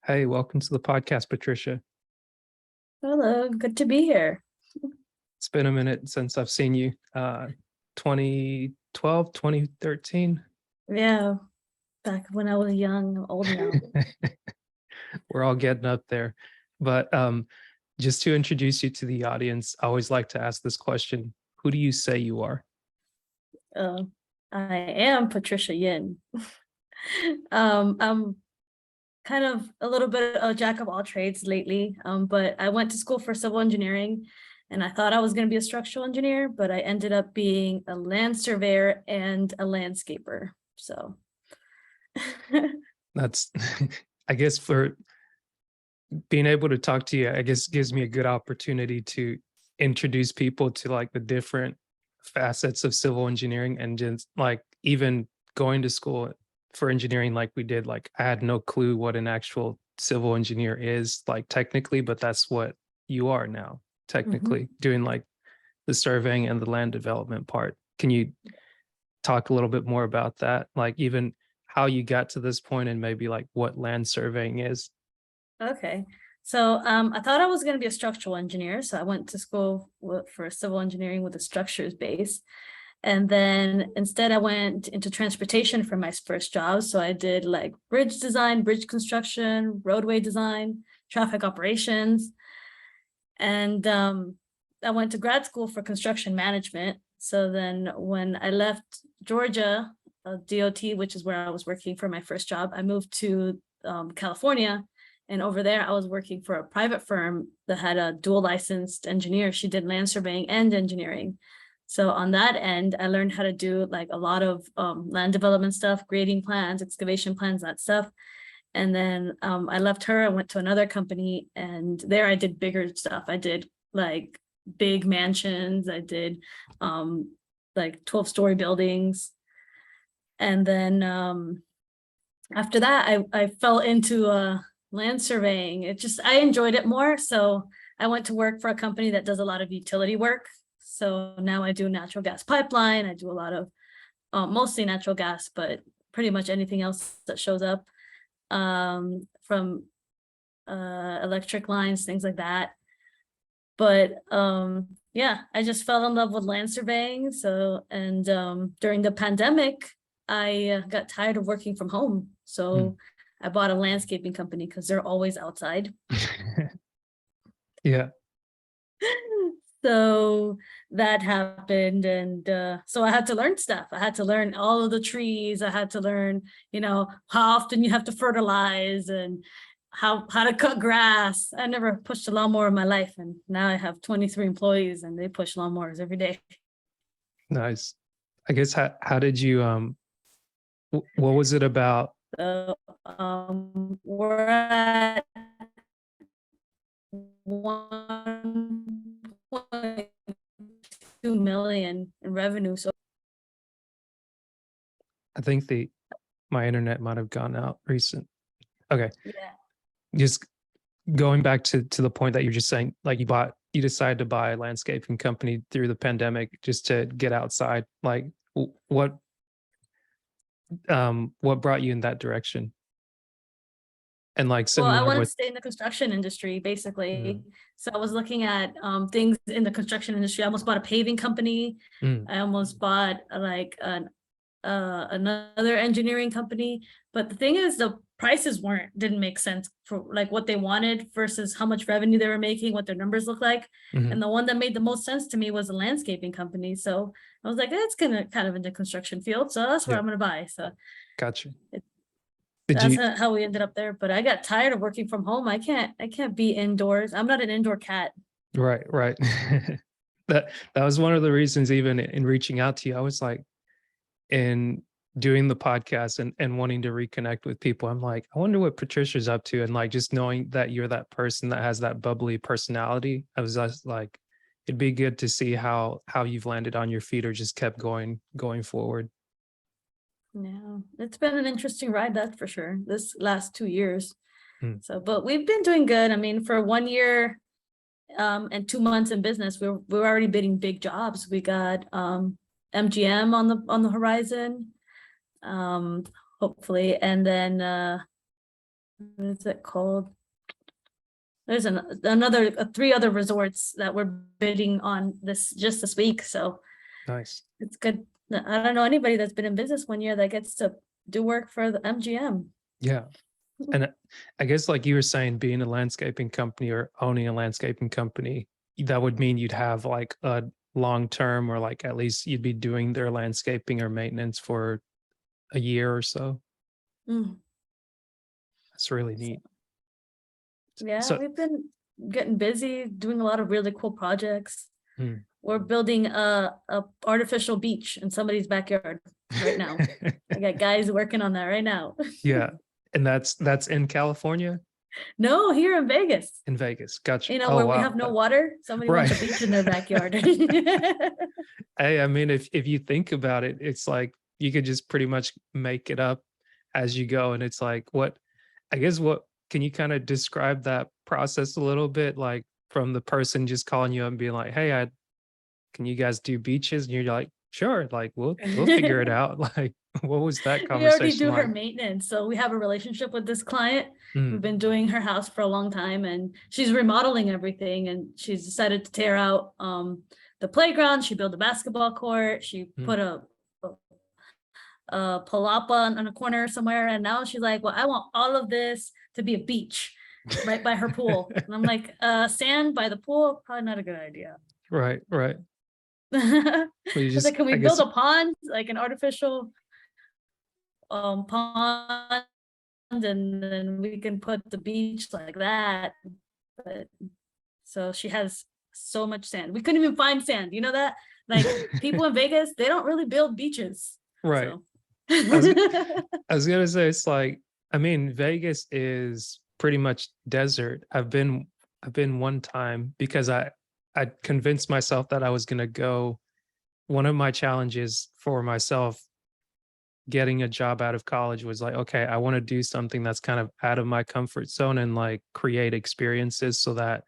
Hey, welcome to the podcast, Patricia. Hello, good to be here. It's been a minute since I've seen you. 2012, 2013. Yeah, back when I was young, I'm old now. We're all getting up there. But just to introduce you to the audience, I always like to ask this question. Who do you say you are? Uh, I am Patricia Yin. I'm kind of a little bit a jack of all trades lately, but I went to school for civil engineering and I thought I was going to be a structural engineer, but I ended up being a land surveyor and a landscaper. So That's, I guess, for being able to talk to you, I guess gives me a good opportunity to introduce people to like the different facets of civil engineering, and just like even going to school for engineering like we did, like I had no clue what an actual civil engineer is like technically, but that's what you are now technically doing like the surveying and the land development part. Can you talk a little bit more about that, like even how you got to this point and maybe like what land surveying is? Okay. So I thought I was going to be a structural engineer. So I went to school for civil engineering with a structures base. And then instead I went into transportation for my first job. So I did like bridge design, bridge construction, roadway design, traffic operations. And I went to grad school for construction management. So then when I left Georgia, DOT, which is where I was working for my first job, I moved to California. And over there, I was working for a private firm that had a dual licensed engineer. She did land surveying and engineering. So on that end, I learned how to do like a lot of land development stuff, grading plans, excavation plans, that stuff. And then I left her, I went to another company, and there I did bigger stuff. I did like big mansions. I did like 12-story buildings. And then after that, I fell into land surveying. I enjoyed it more. So I went to work for a company that does a lot of utility work. So now I do natural gas pipeline. I do a lot of mostly natural gas, but pretty much anything else that shows up, from electric lines, things like that. But yeah, I just fell in love with land surveying. So, and during the pandemic, I got tired of working from home. So I bought a landscaping company because they're always outside. Yeah. So that happened. And so I had to learn stuff. I had to learn all of the trees. I had to learn, how often you have to fertilize and how to cut grass. I never pushed a lawnmower in my life. And now I have 23 employees and they push lawnmowers every day. Nice. I guess how did you what was it about? So we're at 1.2 million in revenue. So I think my internet might have gone out recent. Okay. yeah. Just going back to the point that you're just saying, like you decided to buy a landscaping company through the pandemic just to get outside. Like what brought you in that direction? And like Well, I similar wanted to with stay in the construction industry, basically. So I was looking at things in the construction industry. I almost bought a paving company. I almost bought like another engineering company. But the thing is, the prices didn't make sense for like what they wanted versus how much revenue they were making, what their numbers look like. And the one that made the most sense to me was a landscaping company. So I was like, it's gonna kind of in the construction field. So that's what I'm gonna buy. So gotcha. That's how we ended up there. But I got tired of working from home. I can't be indoors. I'm not an indoor cat. Right. That was one of the reasons, even in reaching out to you, I was like, in doing the podcast and wanting to reconnect with people, I'm like, I wonder what Patricia's up to. And like, just knowing that you're that person that has that bubbly personality, I was just like, it'd be good to see how you've landed on your feet or just kept going forward. Yeah, it's been an interesting ride, that's for sure, this last 2 years. So, but we've been doing good. I mean, for 1 year and 2 months in business, we're already bidding big jobs. We got MGM on the horizon, hopefully, and then what is it called? There's another 3 other resorts that we're bidding on just this week. So Nice. it's good. I don't know anybody that's been in business 1 year that gets to do work for the MGM. Yeah. And I guess like you were saying, being a landscaping company or owning a landscaping company, that would mean you'd have like a long term, or like at least you'd be doing their landscaping or maintenance for a year or so. Mm. That's really neat. Yeah, So, we've been getting busy doing a lot of really cool projects. hmm. We're building a artificial beach in somebody's backyard right now. I got guys working on that right now. Yeah. And that's in California? No, here in Vegas. In Vegas. Gotcha. You know, Oh where we wow. have no water, somebody wants a Right. beach in their backyard. Hey, I mean, if you think about it, it's like you could just pretty much make it up as you go. And it's like, I guess what can you kind of describe that process a little bit? Like from the person just calling you up and being like, hey, can you guys do beaches? And you're like, sure, like we'll figure it out. Like, what was that We already conversation do her like? maintenance, so we have a relationship with this client. We've Mm, been doing her house for a long time, and she's remodeling everything, and she's decided to tear out the playground. She built a basketball court. She mm. put a palapa on a corner somewhere, and now she's like, well, I want all of this to be a beach right by her pool. And I'm like, sand by the pool, probably not a good idea. Right, right. I Well, you was just, like, can we I build guess, a pond, like an artificial pond, and then we can put the beach like that. But so she has so much sand. We couldn't even find sand. You know that? Like people in Vegas, they don't really build beaches. right. So I was, I was gonna say it's like, I mean, Vegas is pretty much desert. I've been one time because I convinced myself that I was gonna go. One of my challenges for myself getting a job out of college was like, okay, I want to do something that's kind of out of my comfort zone and like create experiences so that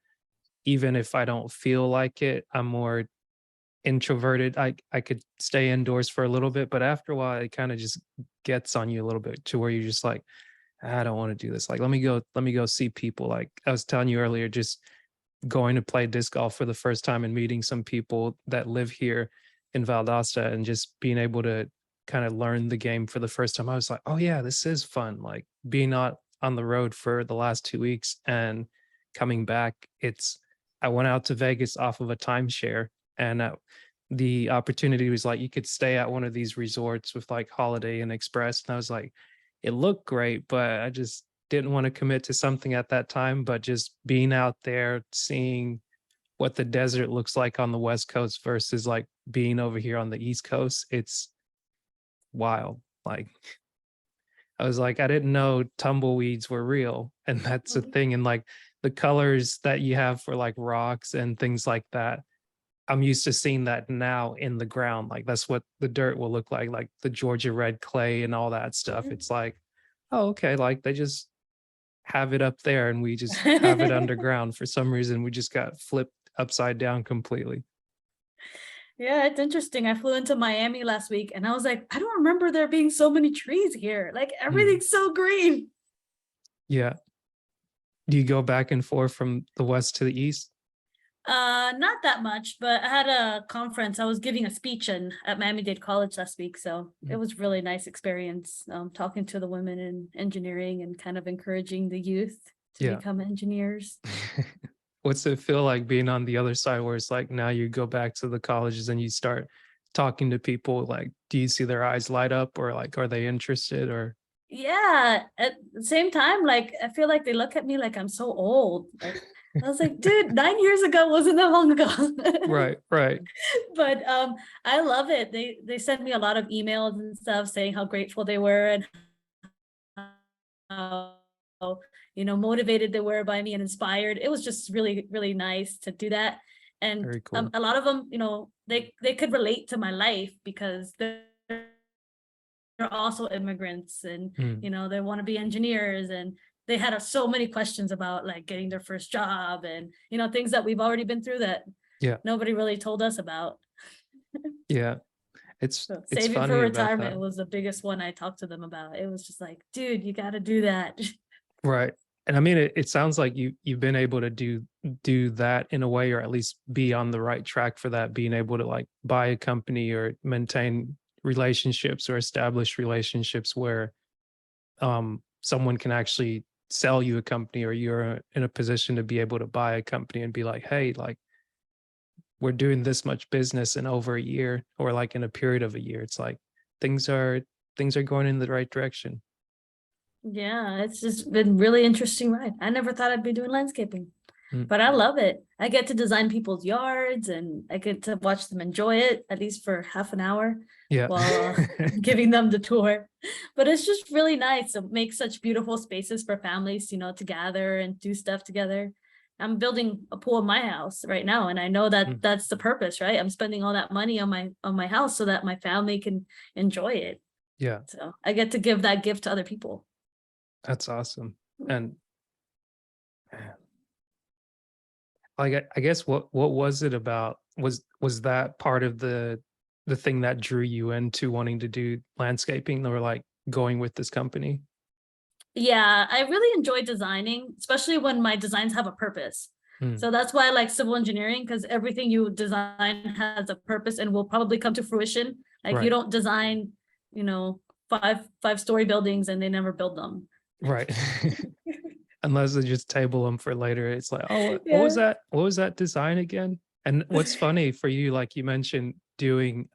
even if I don't feel like it, I'm more introverted. I could stay indoors for a little bit, but after a while it kind of just gets on you a little bit to where you're just like, I don't want to do this. Like let me go see people. Like I was telling you earlier, just going to play disc golf for the first time and meeting some people that live here in Valdosta and just being able to kind of learn the game for the first time. I was like, oh yeah, this is fun. Like being out on the road for the last 2 weeks and coming back, I went out to Vegas off of a timeshare, and the opportunity was like you could stay at one of these resorts with like Holiday Inn Express. And I was like, it looked great, but I just didn't want to commit to something at that time. But just being out there, seeing what the desert looks like on the West Coast versus like being over here on the East Coast, it's wild. Like I was like, I didn't know tumbleweeds were real. And that's a thing. And like the colors that you have for like rocks and things like that, I'm used to seeing that now in the ground. Like that's what the dirt will look like the Georgia red clay and all that stuff. It's like, oh, okay, like they just have it up there and we just have it underground. For some reason, we just got flipped upside down completely. yeah, it's interesting. I flew into Miami last week and I was like, I don't remember there being so many trees here. Like Hmm. everything's so green. Yeah. Do you go back and forth from the west to the east? Not that much, but I had a conference. I was giving a speech at Miami-Dade College last week, so it Mm. was really nice experience. Talking to the women in engineering and kind of encouraging the youth to Yeah. become engineers. What's it feel like being on the other side where it's like now you go back to the colleges and you start talking to people? Like, do you see their eyes light up, or like are they interested, or Yeah, at the same time, like I feel like they look at me like I'm so old. Like I was like, dude, 9 years ago wasn't that long ago. right, right. But I love it. They sent me a lot of emails and stuff saying how grateful they were and how motivated they were by me and inspired. It was just really, really nice to do that. And Very cool. a lot of them, they could relate to my life because they're also immigrants and Mm, they want to be engineers, and they had so many questions about like getting their first job and things that we've already been through that yeah, nobody really told us about. yeah. It's So it's saving for funny about retirement that. was the biggest one I talked to them about. It was just like, dude, you got to do that. Right. And I mean, it sounds like you've been able to do that in a way, or at least be on the right track for that, being able to like buy a company or maintain relationships or establish relationships where someone can actually sell you a company, or you're in a position to be able to buy a company and be like, hey, like we're doing this much business in over a year, or like in a period of a year. It's like things are things are going in the right direction. Yeah, it's just been really interesting ride. I never thought I'd be doing landscaping, Mm. but I love it. I get to design people's yards and I get to watch them enjoy it at least for half an hour Yeah. while giving them the tour. But it's just really nice to make such beautiful spaces for families, to gather and do stuff together. I'm building a pool in my house right now, and I know that Mm. that's the purpose, right? I'm spending all that money on my house so that my family can enjoy it. Yeah, So I get to give that gift to other people. that's awesome. And man, like I guess what was it about, was that part of the thing that drew you into wanting to do landscaping, or like going with this company? Yeah, I really enjoy designing, especially when my designs have a purpose. Mm. So that's why I like civil engineering, because everything you design has a purpose and will probably come to fruition. Like you Right. don't design, you know, five-story buildings and they never build them. Right. Unless they just table them for later. It's like, oh, what was Yeah. that? What was that design again? And what's funny for you, like you mentioned doing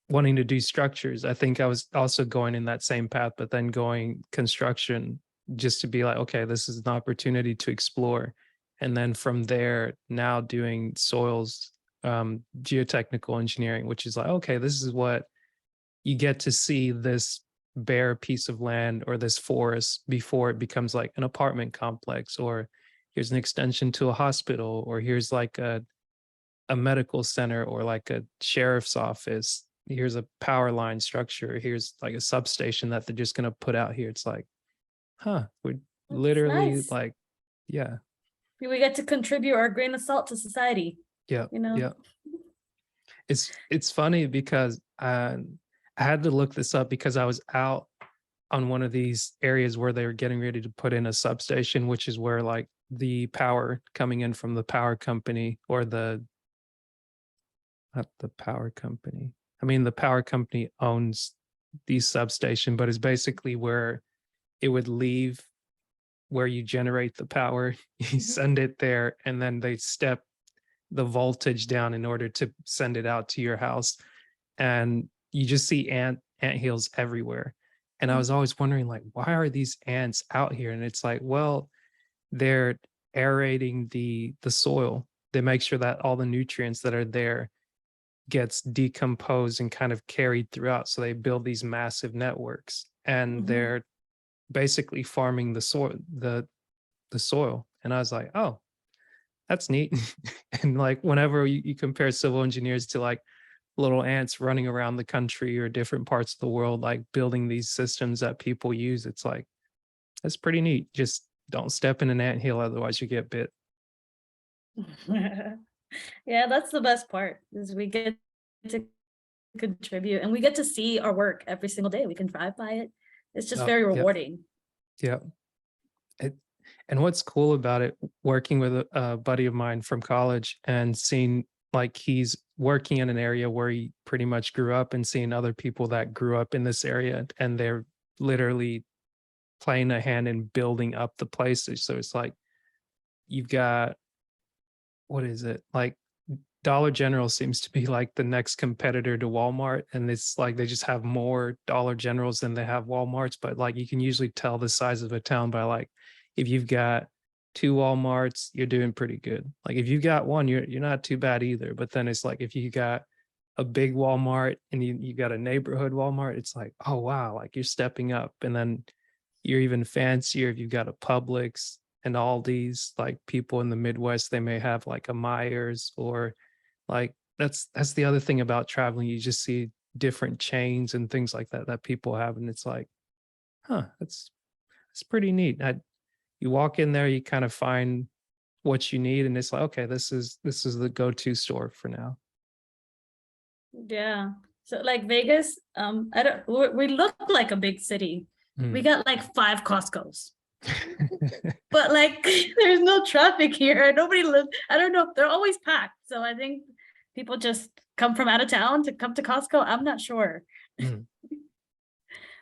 wanting to do structures. I think I was also going in that same path, but then going construction, just to be like, okay, this is an opportunity to explore. And then from there, now doing soils, geotechnical engineering, which is like, okay, this is what you get to see, this bare piece of land or this forest before it becomes like an apartment complex, or here's an extension to a hospital, or here's like a medical center, or like a sheriff's office. Here's a power line structure. Here's like a substation that they're just going to put out here. It's like, huh, we're It's literally nice. like, yeah, We get to contribute our grain of salt to society, yeah, you know? yeah. It's funny because I had to look this up because I was out on one of these areas where they were getting ready to put in a substation, which is where like the power coming in from the power company, or the not the power company. I mean, the power company owns the substation, but it's basically where it would leave, where you generate the power, you Mhm. send it there, and then they step the voltage down in order to send it out to your house. And you just see ant hills everywhere. And I was always wondering, like, why are these ants out here? And it's like, well, they're aerating the soil. They make sure that all the nutrients that are there gets decomposed and kind of carried throughout. So they build these massive networks, and Mhm. they're basically farming the soil. And I was like, oh, that's neat. And like whenever you compare civil engineers to like little ants running around the country or different parts of the world, like building these systems that people use, it's like, that's pretty neat. Just don't step in an ant hill, otherwise you get bit. Yeah, that's the best part is we get to contribute and we get to see our work every single day. We can drive by it. It's just Yep, very yep, rewarding. yep. It, and what's cool about it, working with a buddy of mine from college and seeing like he's working in an area where he pretty much grew up, and seeing other people that grew up in this area and they're literally playing a hand in building up the places. So it's like you've got, what is it? Like Dollar General seems to be like the next competitor to Walmart. And it's like they just have more Dollar Generals than they have Walmarts. But like you can usually tell the size of a town by like, if you've got two Walmarts, you're doing pretty good. Like if you've got one, you're not too bad either. But then it's like if you got a big Walmart and you got a neighborhood Walmart, it's like, oh wow, like you're stepping up. And then you're even fancier if you've got a Publix and Aldi's. Like people in the Midwest, they may have like a Myers, or like that's the other thing about traveling. You just see different chains and things like that that people have, and it's like, huh, that's pretty neat. You walk in there, you kind of find what you need, and it's like, okay, this is the go-to store for now. Yeah. So like Vegas, I don't we look like a big city. We Mm. got like 5 Costco's. But like, there's no traffic here. Nobody lives. I don't know. They're always packed. So I think people just come from out of town to come to Costco. I'm not sure, Mm.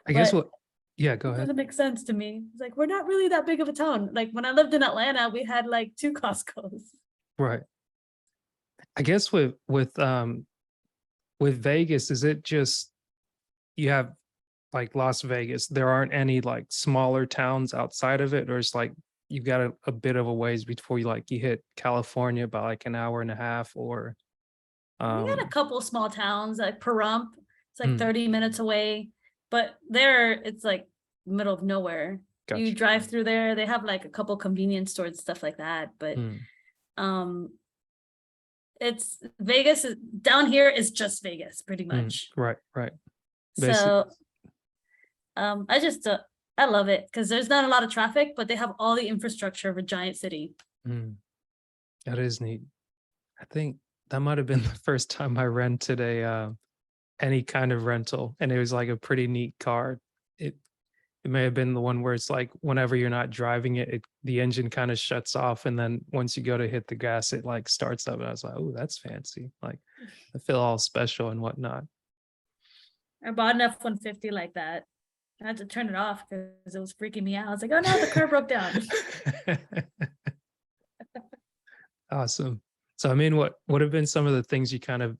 I guess but what, yeah, go it ahead. doesn't make sense to me. It's like we're not really that big of a town. Like when I lived in Atlanta, we had like 2 Costcos. Right. I guess with Vegas, is it just you have like Las Vegas, there aren't any like smaller towns outside of it, or it's like you've got a bit of a ways before you hit California by like an hour and a half, or We got a um couple small towns like Pahrump. It's like mm, 30 minutes away, but there it's like middle of nowhere. You gotcha. drive through there, they have like a couple convenience stores, stuff like that. But Mm, um it's Vegas is down here is just Vegas pretty much. right, right. Basic. So I just I love it because there's not a lot of traffic, but they have all the infrastructure of a giant city. Mm, that is neat. I think that might have been the first time I rented a any kind of rental, and it was like a pretty neat car. It it may have been the one where it's like whenever you're not driving it, the engine kind of shuts off, and then once you go to hit the gas, it like starts up. And I was like, "Oh, that's fancy!" Like I feel all special and whatnot. I bought an F-150 like that. I had to turn it off because it was freaking me out. I was like, oh no, the car broke down. Awesome. So, I mean, what have been some of the things you kind of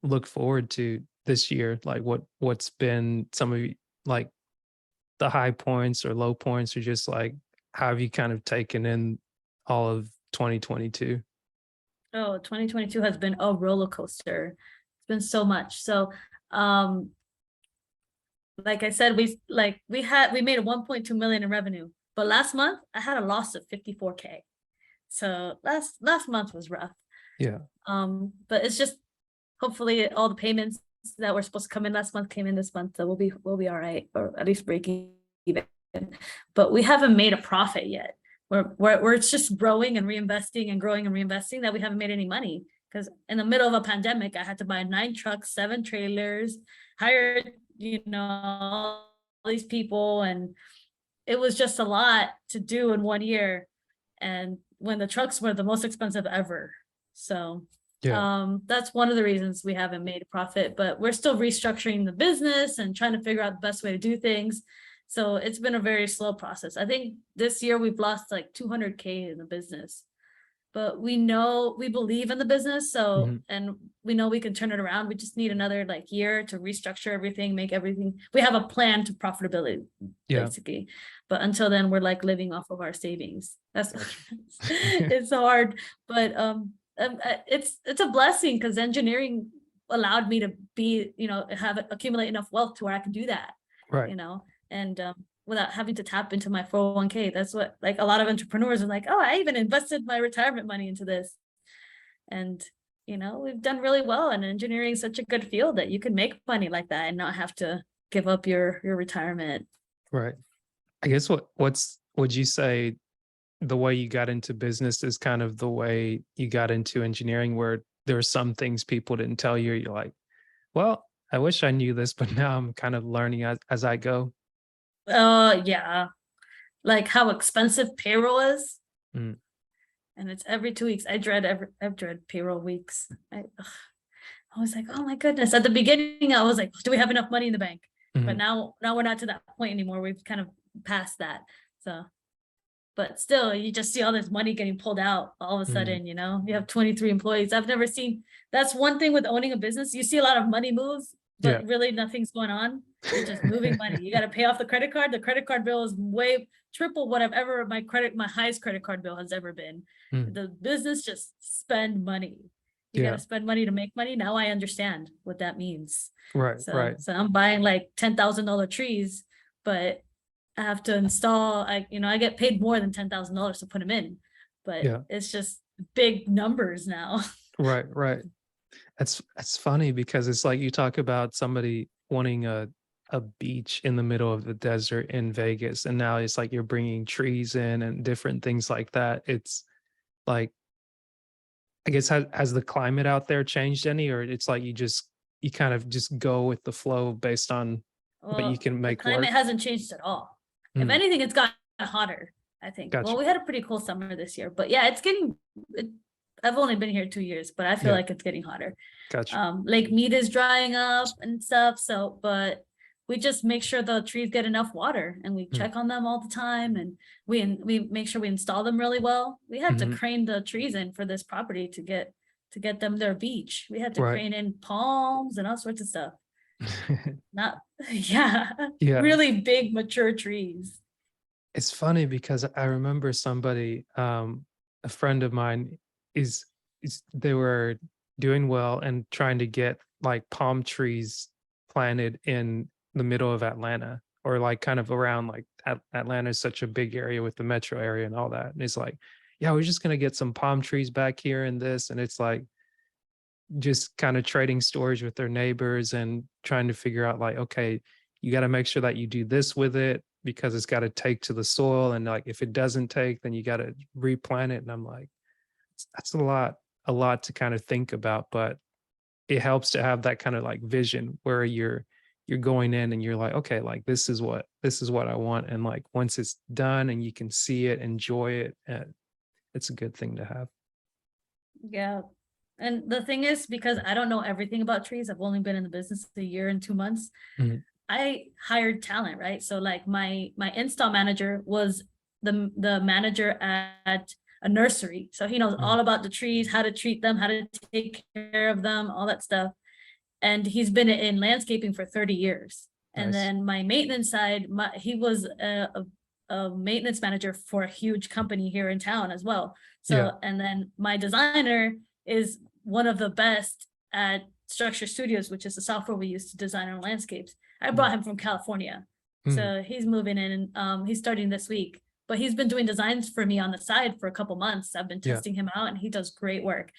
look forward to this year? Like, what's been some of like the high points or low points, or just like how have you kind of taken in all of 2022? Oh, 2022 has been a roller coaster. It's been so much. So, um, like I said, we made 1.2 million in revenue, but last month I had a loss of 54K. So last month was rough. Yeah. But it's just hopefully all the payments that were supposed to come in last month came in this month, so we'll be all right, or at least breaking even. But we haven't made a profit yet. We're it's just growing and reinvesting and growing and reinvesting that we haven't made any money. Because in the middle of a pandemic, I had to buy 9 trucks, 7 trailers, hire, all these people, and it was just a lot to do in 1 year. And when the trucks were the most expensive ever. So Yeah. that's one of the reasons we haven't made a profit, but we're still restructuring the business and trying to figure out the best way to do things. So it's been a very slow process. I think this year we've lost like 200K in the business, but we believe in the business. So, Mhm. and we know we can turn it around. We just need another like year to restructure everything, make everything. We have a plan to profitability, Yeah. basically. But until then, we're like living off of our savings. That's Gotcha. it's hard, but it's a blessing because engineering allowed me to be, have accumulate enough wealth to where I can do that, Right. and without having to tap into my 401k. That's what like a lot of entrepreneurs are like, oh, I even invested my retirement money into this. And we've done really well, and engineering is such a good field that you can make money like that and not have to give up your retirement. Right. I guess would you say the way you got into business is kind of the way you got into engineering, where there are some things people didn't tell you. You're like, well, I wish I knew this, but now I'm kind of learning as I go. Yeah, like how expensive payroll is, Mm, and it's every 2 weeks. I dread payroll weeks. I was like, oh my goodness. At the beginning, I was like, do we have enough money in the bank? But mhm. now we're not to that point anymore. We've kind of passed that. So, but still, you just see all this money getting pulled out all of a Mm, sudden, you have 23 employees. I've never seen, that's one thing with owning a business. You see a lot of money moves, yeah. but really nothing's going on. You're just moving money. You got to pay off the credit card. The credit card bill is way triple whatever my highest credit card bill has ever been. Mm, The business just spend money. You got yeah. to spend money to make money. Now I understand what that means. Right. So, Right. so I'm buying like $10,000 trees, but I have to install, I get paid more than $10,000 to put them in, but Yeah. it's just big numbers now. Right. Right. That's funny because it's like you talk about somebody wanting a beach in the middle of the desert in Vegas, and now it's like you're bringing trees in and different things like that. It's like, I guess, has the climate out there changed any, or it's like you kind of just go with the flow based on what you Well, can the make climate work? hasn't changed at all. If Mm, anything, it's gotten hotter. I think. Gotcha. Well, we had a pretty cool summer this year, but yeah, I've only been here 2 years, but I feel Yeah. like it's getting hotter. Gotcha. Lake Mead is drying up and stuff. So, but we just make sure the trees get enough water, and we Mm. check on them all the time, and we make sure we install them really well. We had to Mhm. crane the trees in for this property to get them their beach. We had to Right. crane in palms and all sorts of stuff. Not yeah, Yeah. really big mature trees. It's funny because I remember somebody, a friend of mine is they were doing well and trying to get like palm trees planted in the middle of Atlanta, or like kind of around like Atlanta is such a big area with the metro area and all that. And it's like, yeah, we're just gonna get some palm trees back here and this. And it's like just kind of trading stories with their neighbors and trying to figure out like, okay, you got to make sure that you do this with it because it's got to take to the soil, and like if it doesn't take, then you got to replant it. And I'm like, that's a lot to kind of think about, but it helps to have that kind of like vision where you're going in and you're like, okay, like this is what I want, and like once it's done and you can see it, enjoy it, it's a good thing to have. Yeah. And the thing is, because I don't know everything about trees, I've only been in the business a year and 2 months. Mhm. I hired talent, right? So like my install manager was the manager at a nursery. So he knows Mm. all about the trees, how to treat them, how to take care of them, all that stuff. And he's been in landscaping for 30 years. And Nice. then my maintenance side, he was a maintenance manager for a huge company here in town as well. Yeah. So, and then my designer is one of the best at Structure Studios, which is the software we use to design our landscapes. I brought him from California. Mm. So he's moving in, and he's starting this week. But he's been doing designs for me on the side for a couple months. I've been Yeah. testing him out, and he does great work.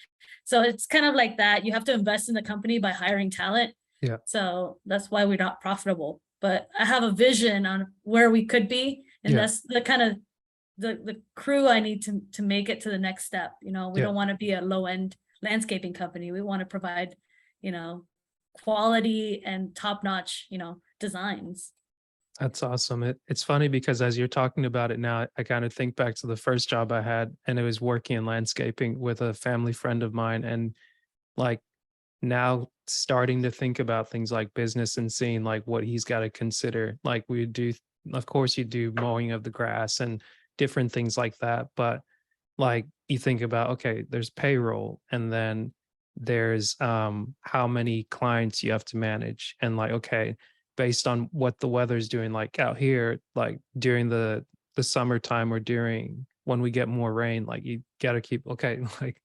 So it's kind of like that. You have to invest in the company by hiring talent. Yeah. So that's why we're not profitable. But I have a vision on where we could be. And Yeah. that's the kind of the crew I need to make it to the next step. You know, we Yeah. don't want to be a low-end landscaping company. We want to provide, you know, quality and top-notch, designs. That's awesome. It's funny because as you're talking about it now, I kind of think back to the first job I had, and it was working in landscaping with a family friend of mine. And like now starting to think about things like business and seeing like what he's got to consider. Like we do, of course, you do mowing of the grass and different things like that. But like you think about, okay, there's payroll, and then there's how many clients you have to manage, and like, okay, based on what the weather's doing, like out here, like during the summertime or during when we get more rain, like you got to keep, okay, like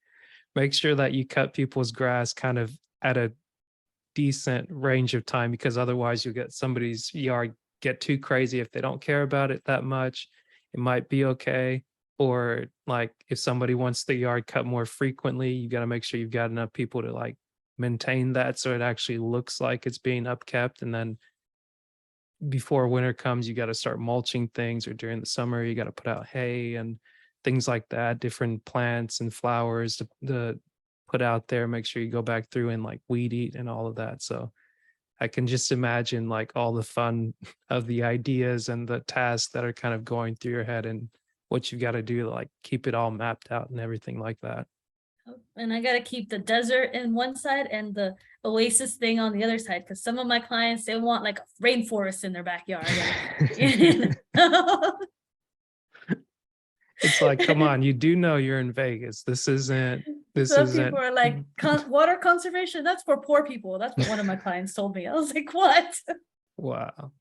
make sure that you cut people's grass kind of at a decent range of time, because otherwise you'll get somebody's yard get too crazy if they don't care about it that much. It might be okay. Or like if somebody wants the yard cut more frequently, you got to make sure you've got enough people to like maintain that so it actually looks like it's being upkept. And then before winter comes, you got to start mulching things, or during the summer, you got to put out hay and things like that, different plants and flowers to put out there. Make sure you go back through and like weed eat and all of that. So I can just imagine like all the fun of the ideas and the tasks that are kind of going through your head, and what you've got to do to like keep it all mapped out and everything like that. And I got to keep the desert in one side and the oasis thing on the other side, because some of my clients, they want like a rainforest in their backyard. It's like, come on, you do know you're in Vegas. This Some people isn't are like, water conservation, that's for poor people. That's what one of my clients told me. I was like, what? wow.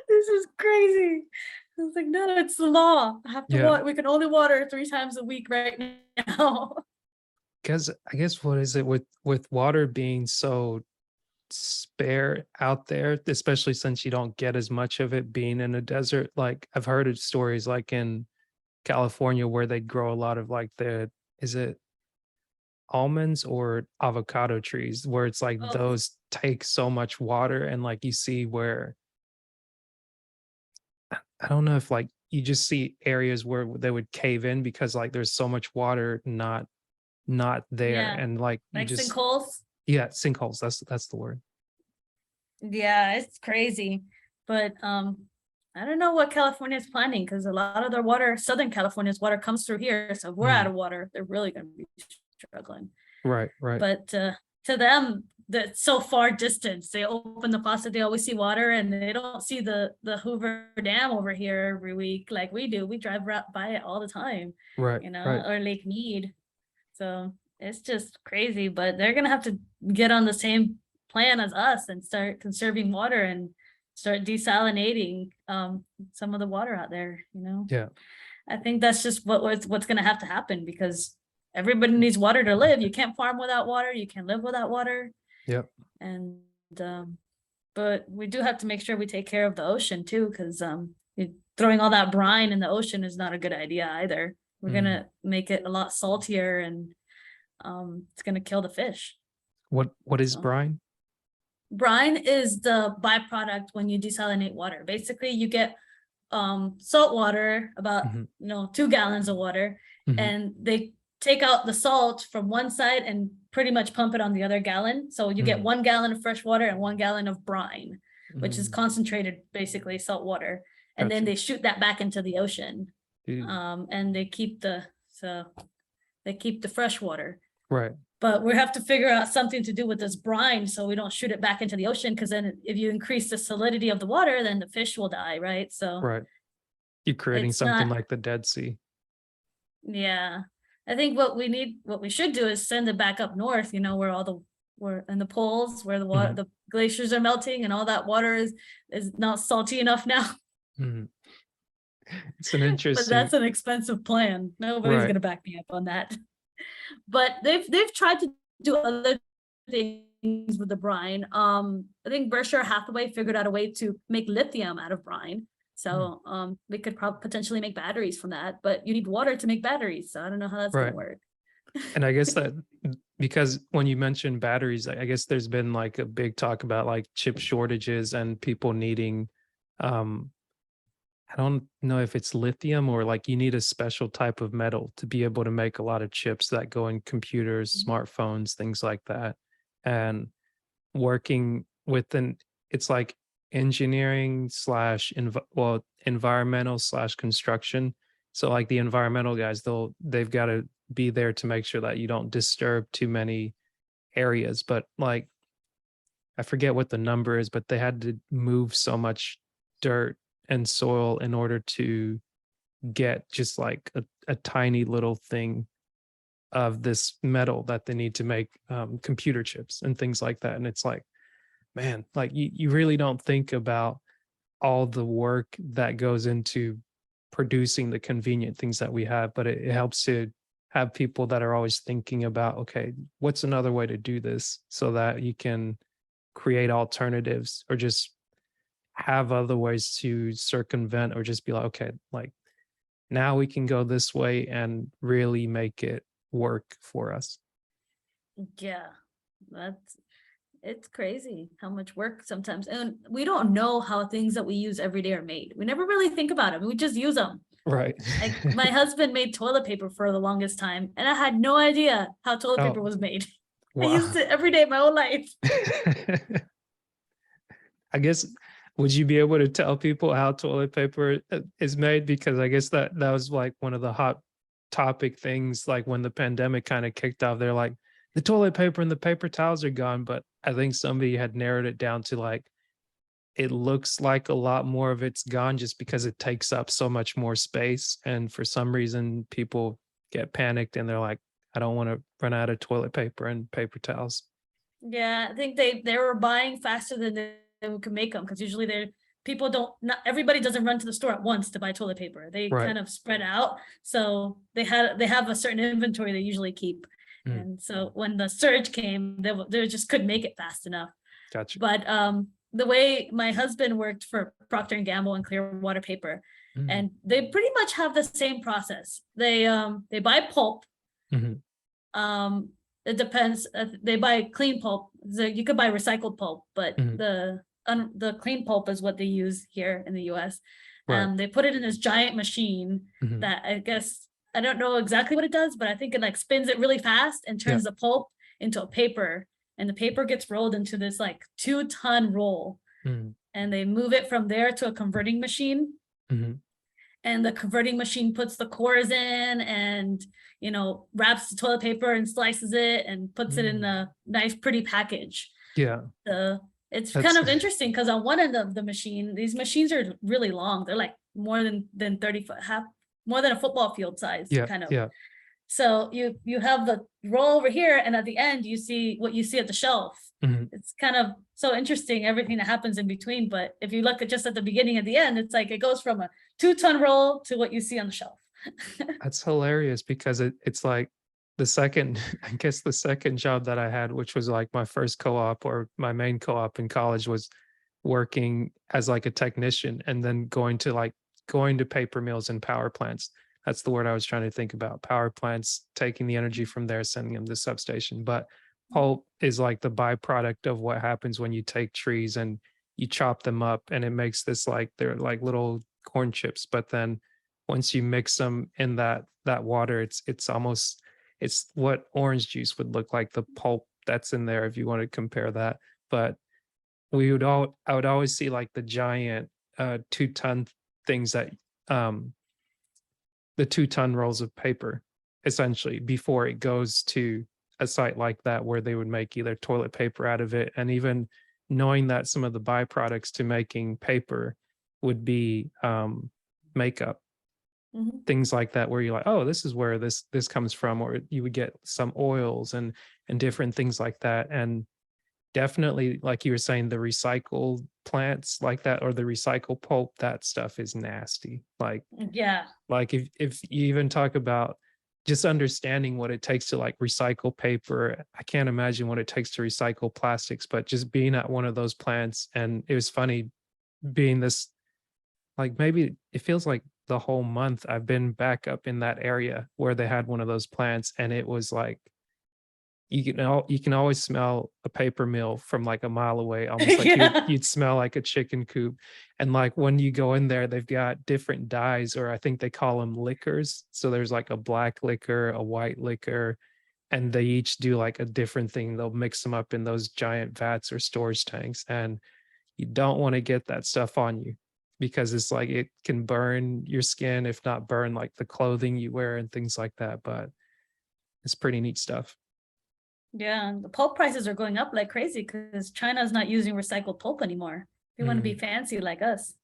This is crazy. I was like, no, it's the law. I have to Yeah. water. We can only water 3 times a week right now. Because I guess what is it with water being so spare out there, especially since you don't get as much of it being in a desert. Like I've heard of stories like in California where they grow a lot of like is it almonds or avocado trees, where it's like Oh, those take so much water, and like you see where I don't know if like you just see areas where they would cave in because like there's so much water not there, yeah. and like you Like just sinkholes. yeah, sinkholes, that's the word. Yeah, it's crazy. But I don't know what California is planning, because a lot of their water, Southern California's water comes through here. So if we're out Mm. of water, they're really going to be struggling. Right, right, But to them, that's so far distance. They open the faucet, they always see water, and they don't see the Hoover Dam over here every week like we do. We drive right by it all the time, right, right. or Lake Mead. So it's just crazy, but they're gonna have to get on the same plan as us and start conserving water and start desalinating some of the water out there. Yeah. I think that's just what's gonna have to happen, because everybody needs water to live. You can't farm without water, you can't live without water. Yep. And but we do have to make sure we take care of the ocean too, because throwing all that brine in the ocean is not a good idea either. We're Mm. gonna make it a lot saltier, and it's gonna kill the fish. What is So brine? brine is the byproduct when you desalinate water. Basically, you get salt water, about Mhm, 2 gallons of water, mhm, and they take out the salt from one side and pretty much pump it on the other gallon. So you get mm, 1 gallon of fresh water and 1 gallon of brine, which is mm. concentrated, basically salt water. And then Gotcha. they shoot that back into the ocean. Dude. And they keep the fresh water. Right, But we have to figure out something to do with this brine so we don't shoot it back into the ocean, because then if you increase the salinity of the water, then the fish will die, right? So right. You're creating it's something not, like the Dead Sea. yeah. I think what we should do is send it back up north, where in the poles where Mhm, the glaciers are melting and all that water is not salty enough now. mhm. It's an But interesting. that's an expensive plan. Nobody's Right. gonna back me up on that. But they've tried to do other things with the brine. I think Berkshire Hathaway figured out a way to make lithium out of brine. Mm. So we could potentially make batteries from that, but you need water to make batteries. So I don't know how that's gonna Right. work. And I guess that because when you mentioned batteries, I guess there's been like a big talk about like chip shortages and people needing, um, I don't know if it's lithium or like you need a special type of metal to be able to make a lot of chips that go in computers, smartphones, things like that. And working with it's like engineering slash environmental slash construction. So like the environmental guys, they've got to be there to make sure that you don't disturb too many areas. But like I forget what the number is, but they had to move so much dirt and soil in order to get just like a tiny little thing of this metal that they need to make computer chips and things like that. And it's like, man, like you really don't think about all the work that goes into producing the convenient things that we have, but it helps to have people that are always thinking about, okay, what's another way to do this so that you can create alternatives or just have other ways to circumvent or just be like, okay, like now we can go this way and really make it work for us. Yeah, that's it's crazy how much work sometimes, and we don't know how things that we use every day are made. We never really think about them. We just use them. Right. Like my husband made toilet paper for the longest time, and I had no idea how toilet paper Oh, was made. I wow. used it every day of my whole life. I guess would you be able to tell people how toilet paper is made? Because I guess that was like one of the hot topic things, like when the pandemic kind of kicked off, they're like, the toilet paper and the paper towels are gone. But I think somebody had narrowed it down to like, it looks like a lot more of it's gone just because it takes up so much more space. And for some reason, people get panicked and they're like, I don't want to run out of toilet paper and paper towels. Yeah, I think they were buying faster than they could make them, because usually people don't, not everybody doesn't run to the store at once to buy toilet paper. They Right. kind of spread out. So they have a certain inventory they usually keep. Mm, And so when the surge came, they just couldn't make it fast enough. gotcha. But the way my husband worked for Procter and Gamble and Clearwater Paper, Mm, and they pretty much have the same process. They buy pulp. mhm, Um, it depends. They buy clean pulp. So you could buy recycled pulp, but mhm. the clean pulp is what they use here in the U.S. Right. They put it in this giant machine Mhm. that I guess I don't know exactly what it does, but I think it like spins it really fast and Yeah. turns the pulp into a paper, and the paper gets rolled into this like 2-ton roll. Mm. and they move it from there to a converting machine. Mhm. And the converting machine puts the cores in and, wraps the toilet paper and slices it and puts it in a nice, pretty package. Yeah, It's kind that's of interesting because on one end of the machine, these machines are really long. They're like more than 30 foot, more than a football field size, yeah, kind of. yeah, So you have the roll over here, and at the end you see what you see at the shelf. mhm. It's kind of so interesting, everything that happens in between. But if you look at just at the beginning and the end, it's like it goes from a 2-ton roll to what you see on the shelf. That's hilarious because it's like the second, I guess the second job that I had, which was like my first co-op or my main co-op in college, was working as like a technician and then going to paper mills and power plants. That's the word I was trying to think about. Power plants, taking the energy from there, sending them to substation. But pulp is like the byproduct of what happens when you take trees and you chop them up and it makes this like they're like little corn chips. But then once you mix them in that water, it's almost it's what orange juice would look like, the pulp that's in there if you want to compare that. But I would always see like the giant 2-ton things that um the 2-ton rolls of paper essentially before it goes to a site like that where they would make either toilet paper out of it. And even knowing that some of the byproducts to making paper would be makeup, Mhm. things like that, where you're like, oh, this is where this comes from, or you would get some oils and different things like that. And definitely, like you were saying, the recycled plants like that or the recycled pulp, that stuff is nasty. Yeah. Like if you even talk about just understanding what it takes to like recycle paper, I can't imagine what it takes to recycle plastics, but just being at one of those plants, and it was funny being this, like, maybe it feels like the whole month I've been back up in that area where they had one of those plants, and it was like you can always smell a paper mill from like a mile away, almost like Yeah. you'd smell like a chicken coop. And like when you go in there, they've got different dyes, or I think they call them liquors. So there's like a black liquor, a white liquor, and they each do like a different thing. They'll mix them up in those giant vats or storage tanks. And you don't want to get that stuff on you because it's like it can burn your skin, if not burn like the clothing you wear and things like that. But it's pretty neat stuff. Yeah, and the pulp prices are going up like crazy because China's not using recycled pulp anymore. They want to be Mm. fancy like us.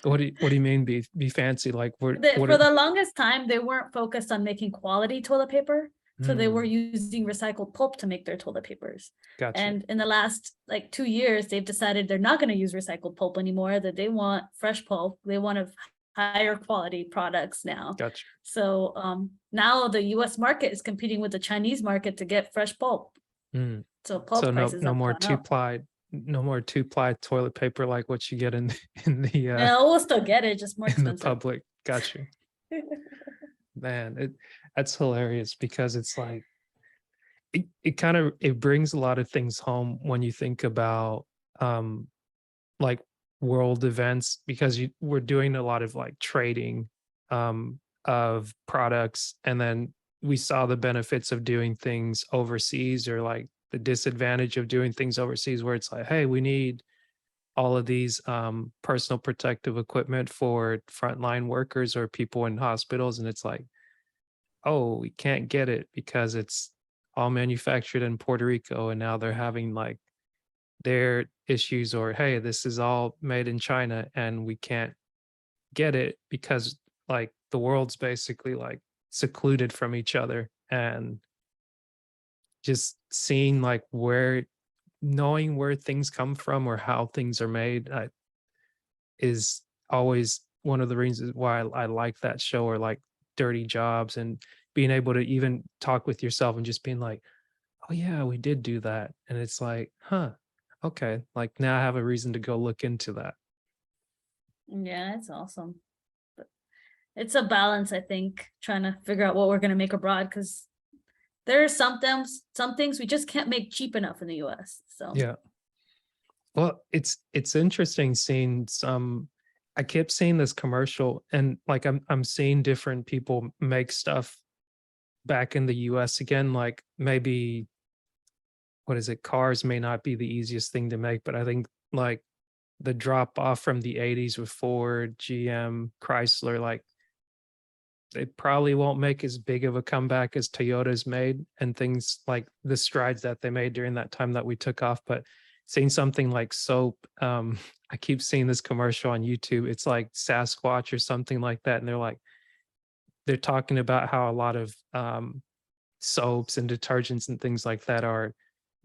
What do you mean be fancy? Like what For are the longest time, they weren't focused on making quality toilet paper. So they were mm, using recycled pulp to make their toilet papers. gotcha. And in the last like 2 years, they've decided they're not going to use recycled pulp anymore, that they want fresh pulp. They want to higher quality products now. Gotcha. So now the US market is competing with the Chinese market to get fresh pulp. Mm. So So pulp prices no have more gone up. no more two-ply toilet paper like what you get in in the Yeah, we'll still get it, just more in the expensive. public. Gotcha. Man, that's hilarious because it's like it kind of it brings a lot of things home when you think about um like world events, because we're doing a lot of like trading of products, and then we saw the benefits of doing things overseas, or like the disadvantage of doing things overseas where it's like, hey, we need all of these personal protective equipment for frontline workers or people in hospitals, and it's like, oh, we can't get it because it's all manufactured in Puerto Rico, and now they're having like their issues, or hey, this is all made in China and we can't get it because like the world's basically like secluded from each other. And just seeing like where knowing where things come from or how things are made is always one of the reasons why I like that show, or like Dirty Jobs, and being able to even talk with yourself and just being like, oh yeah, we did do that. And it's like, huh, okay, like now I have a reason to go look into that. Yeah, it's awesome. But it's a balance, I think, trying to figure out what we're going to make abroad because there are some things we just can't make cheap enough in the US. So Yeah. Well, it's interesting seeing some, I kept seeing this commercial, and like I'm seeing different people make stuff back in the US again, like maybe what is it? Cars may not be the easiest thing to make, but I think like the drop off from the 80s with Ford, GM, Chrysler, like they probably won't make as big of a comeback as Toyota's made and things like the strides that they made during that time that we took off. But seeing something like soap, I keep seeing this commercial on YouTube. It's like Sasquatch or something like that. And they're talking about how a lot of soaps and detergents and things like that are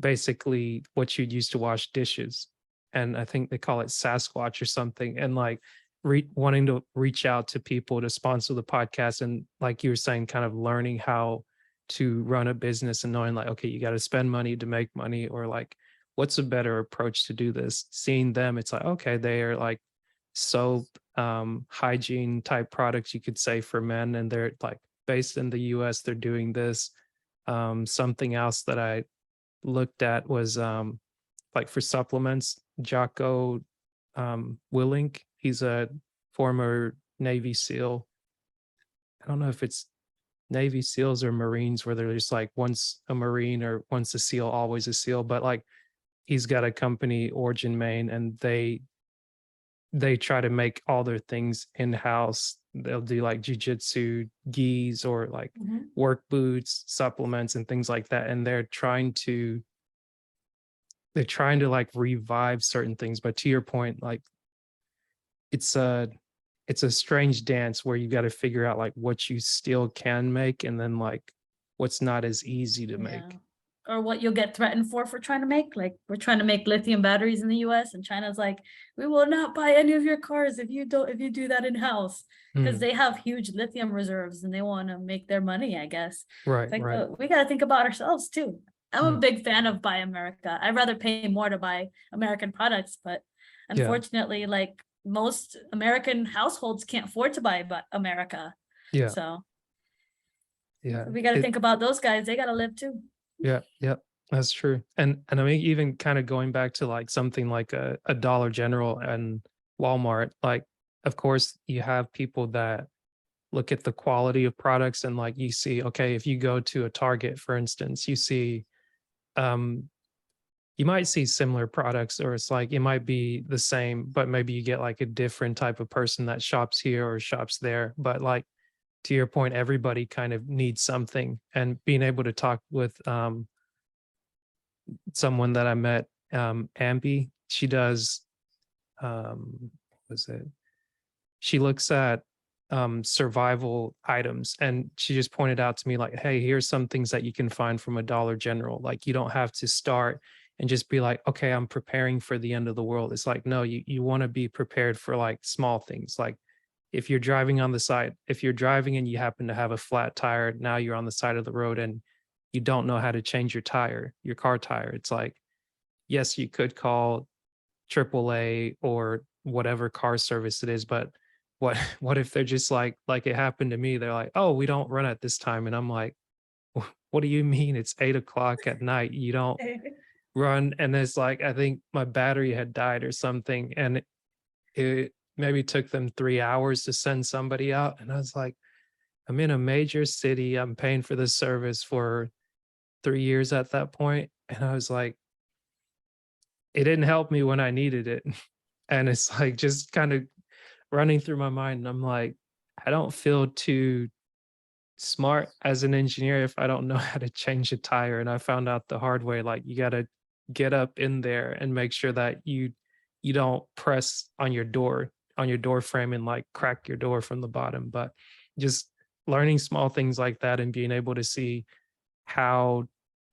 basically what you'd use to wash dishes. And I think they call it Sasquatch or something. And like wanting to reach out to people to sponsor the podcast. And like you were saying, kind of learning how to run a business and knowing like, okay, you got to spend money to make money, or like, what's a better approach to do this? Seeing them, it's like, okay, they are like soap, hygiene type products, you could say, for men. And they're like based in the US, they're doing this. Something else that I looked at was like for supplements, Jocko Willink. He's a former Navy SEAL. I don't know if it's Navy SEALs or Marines, where they're just like once a Marine or once a SEAL, always a SEAL. But like he's got a company, Origin Main, and they try to make all their things in-house. They'll do like jujitsu gis or like work boots, supplements, and things like that. And they're trying to like revive certain things. But to your point, like it's a strange dance where you got to figure out like what you still can make, and then like what's not as easy to make. Or what you'll get threatened for trying to make. Like we're trying to make lithium batteries in the US, and China's like, we will not buy any of your cars if you do that in-house, because they have huge lithium reserves and they want to make their money, I guess. Right, It's like, right. we got to think about ourselves too. I'm a big fan of Buy America. I'd rather pay more to buy American products, but Yeah, unfortunately, like most American households can't afford to buy America. yeah, So yeah. we got to think about those guys. They got to live too. Yeah, that's true. And I mean, even kind of going back to like something like a Dollar General and Walmart, like of course you have people that look at the quality of products, and like you see, okay, if you go to a Target, for instance, um you might see similar products, or it's like it might be the same, but maybe you get like a different type of person that shops here or shops there. But like to your point, everybody kind of needs something. And being able to talk with someone that I met, Ambi, she does what was it? She looks at survival items, and she just pointed out to me like, hey, here's some things that you can find from a Dollar General. Like you don't have to start and just be like, okay, I'm preparing for the end of the world. It's like, no, you want to be prepared for like small things. Like if you're driving on the side, if you're driving and you happen to have a flat tire, now you're on the side of the road and you don't know how to change your car tire. It's like, yes, you could call AAA or whatever car service it is, but what what if they're just like it happened to me? They're like, oh, we don't run at this time. And I'm like, what do you mean it's 8 o'clock at night? You don't run? And it's like, I think my battery had died or something. And it maybe took them 3 hours to send somebody out. And I was like, I'm in a major city. I'm paying for this service for 3 years at that point. And I was like, it didn't help me when I needed it. And it's like just kind of running through my mind. And I'm like, I don't feel too smart as an engineer if I don't know how to change a tire. And I found out the hard way, like you got to get up in there and make sure that you don't press on your door frame and like crack your door from the bottom. But just learning small things like that and being able to see how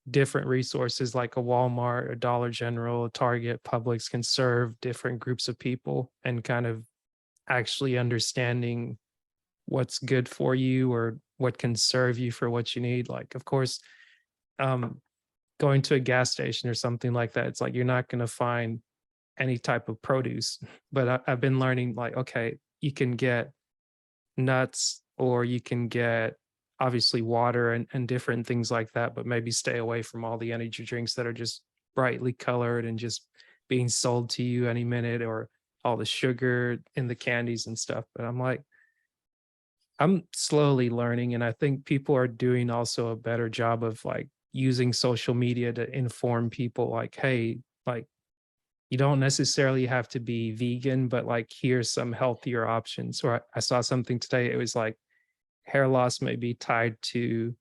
different resources like a Walmart, a Dollar General, a Target, Publix can serve different groups of people, and kind of actually understanding what's good for you or what can serve you for what you need. Like, of course, going to a gas station or something like that, it's like you're not going to find any type of produce. But I've been learning like, okay, you can get nuts, or you can get obviously water and different things like that, but maybe stay away from all the energy drinks that are just brightly colored and just being sold to you any minute, or all the sugar in the candies and stuff. But I'm like, I'm slowly learning, and I think people are doing also a better job of like using social media to inform people like, hey, like you don't necessarily have to be vegan, but like here's some healthier options. Or I saw something today. It was like hair loss may be tied to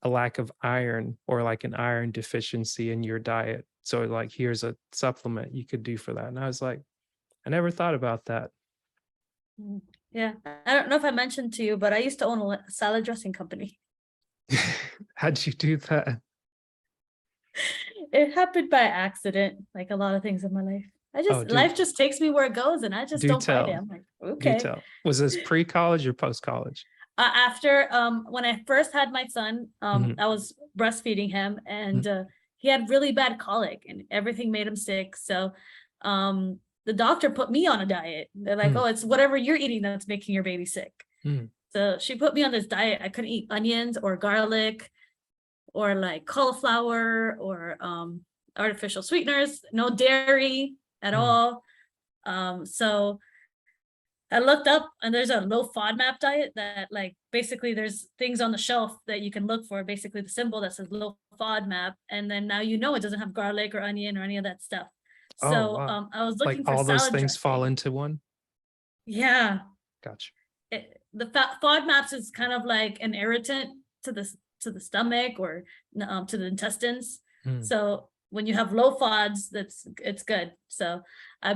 a lack of iron or like an iron deficiency in your diet. So like here's a supplement you could do for that. And I was like, I never thought about that. Mm. Yeah, I don't know if I mentioned to you, but I used to own a salad dressing company. How'd you do that? It happened by accident, like a lot of things in my life. Oh, Life just takes me where it goes, and I just do don't find it. tell. I'm like, Do okay. tell. Was this pre-college or post-college? After when I first had my son, Mhm, I was breastfeeding him, and mhm, he had really bad colic, and everything made him sick. So the doctor put me on a diet. They're like, mm, oh, it's whatever you're eating that's making your baby sick. mm, So she put me on this diet. I couldn't eat onions or garlic or like cauliflower or artificial sweeteners, no dairy at mm, all. So I looked up, and there's a low FODMAP diet that, like, basically there's things on the shelf that you can look for, basically the symbol that says low FODMAP, and then now you know it doesn't have garlic or onion or any of that stuff. oh, So wow. I was Like looking for all those salad things fall dressing. into one? Yeah, Gotcha. the FODMAPs is kind of like an irritant to the stomach or to the intestines. Mm, So when you have low FODs, it's good. So I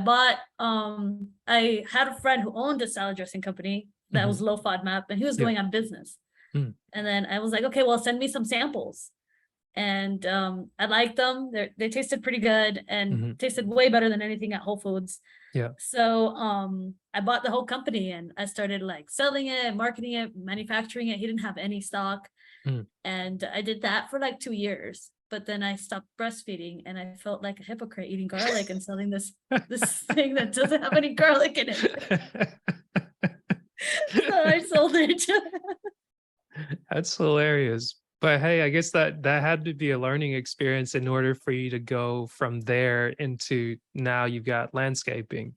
had a friend who owned a salad dressing company that mhm, was low FODMAP, and he was yeah, going on business. mm, And then I was like, okay, well, send me some samples. And I liked them. They tasted pretty good and mhm, tasted way better than anything at Whole Foods. yeah, So I bought the whole company, and I started like selling it, marketing it, manufacturing it. He didn't have any stock. mm. And I did that for like 2 years. But then I stopped breastfeeding, and I felt like a hypocrite eating garlic and selling this thing that doesn't have any garlic in it. So I sold it. That's hilarious. But hey, I guess that had to be a learning experience in order for you to go from there into now you've got landscaping.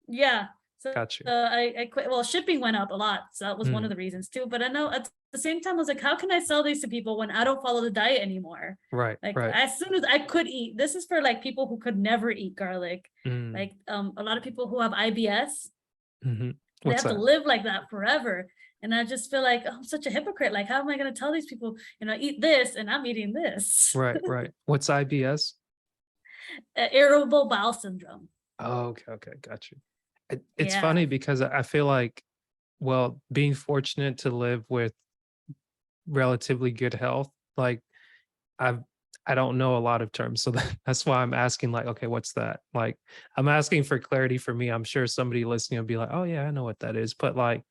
Yeah. So Gotcha. I quit. Well, shipping went up a lot. So that was one of Mm, the reasons too. But I know at the same time, I was like, how can I sell these to people when I don't follow the diet anymore? right, Like right. as soon as I could eat, this is for like people who could never eat garlic. Mm, Like a lot of people who have IBS, mhm. they What's have to that? live like that forever. And I just feel like, oh, I'm such a hypocrite. Like, how am I going to tell these people, eat this and I'm eating this? Right, right. What's IBS? Irritable bowel syndrome. Oh, okay, okay, got you. It's Yeah. funny because I feel like, well, being fortunate to live with relatively good health, like I've I don't know a lot of terms, so that's why I'm asking like, okay, what's that? Like, I'm asking for clarity for me. I'm sure somebody listening will be like, oh yeah, I know what that is. But like,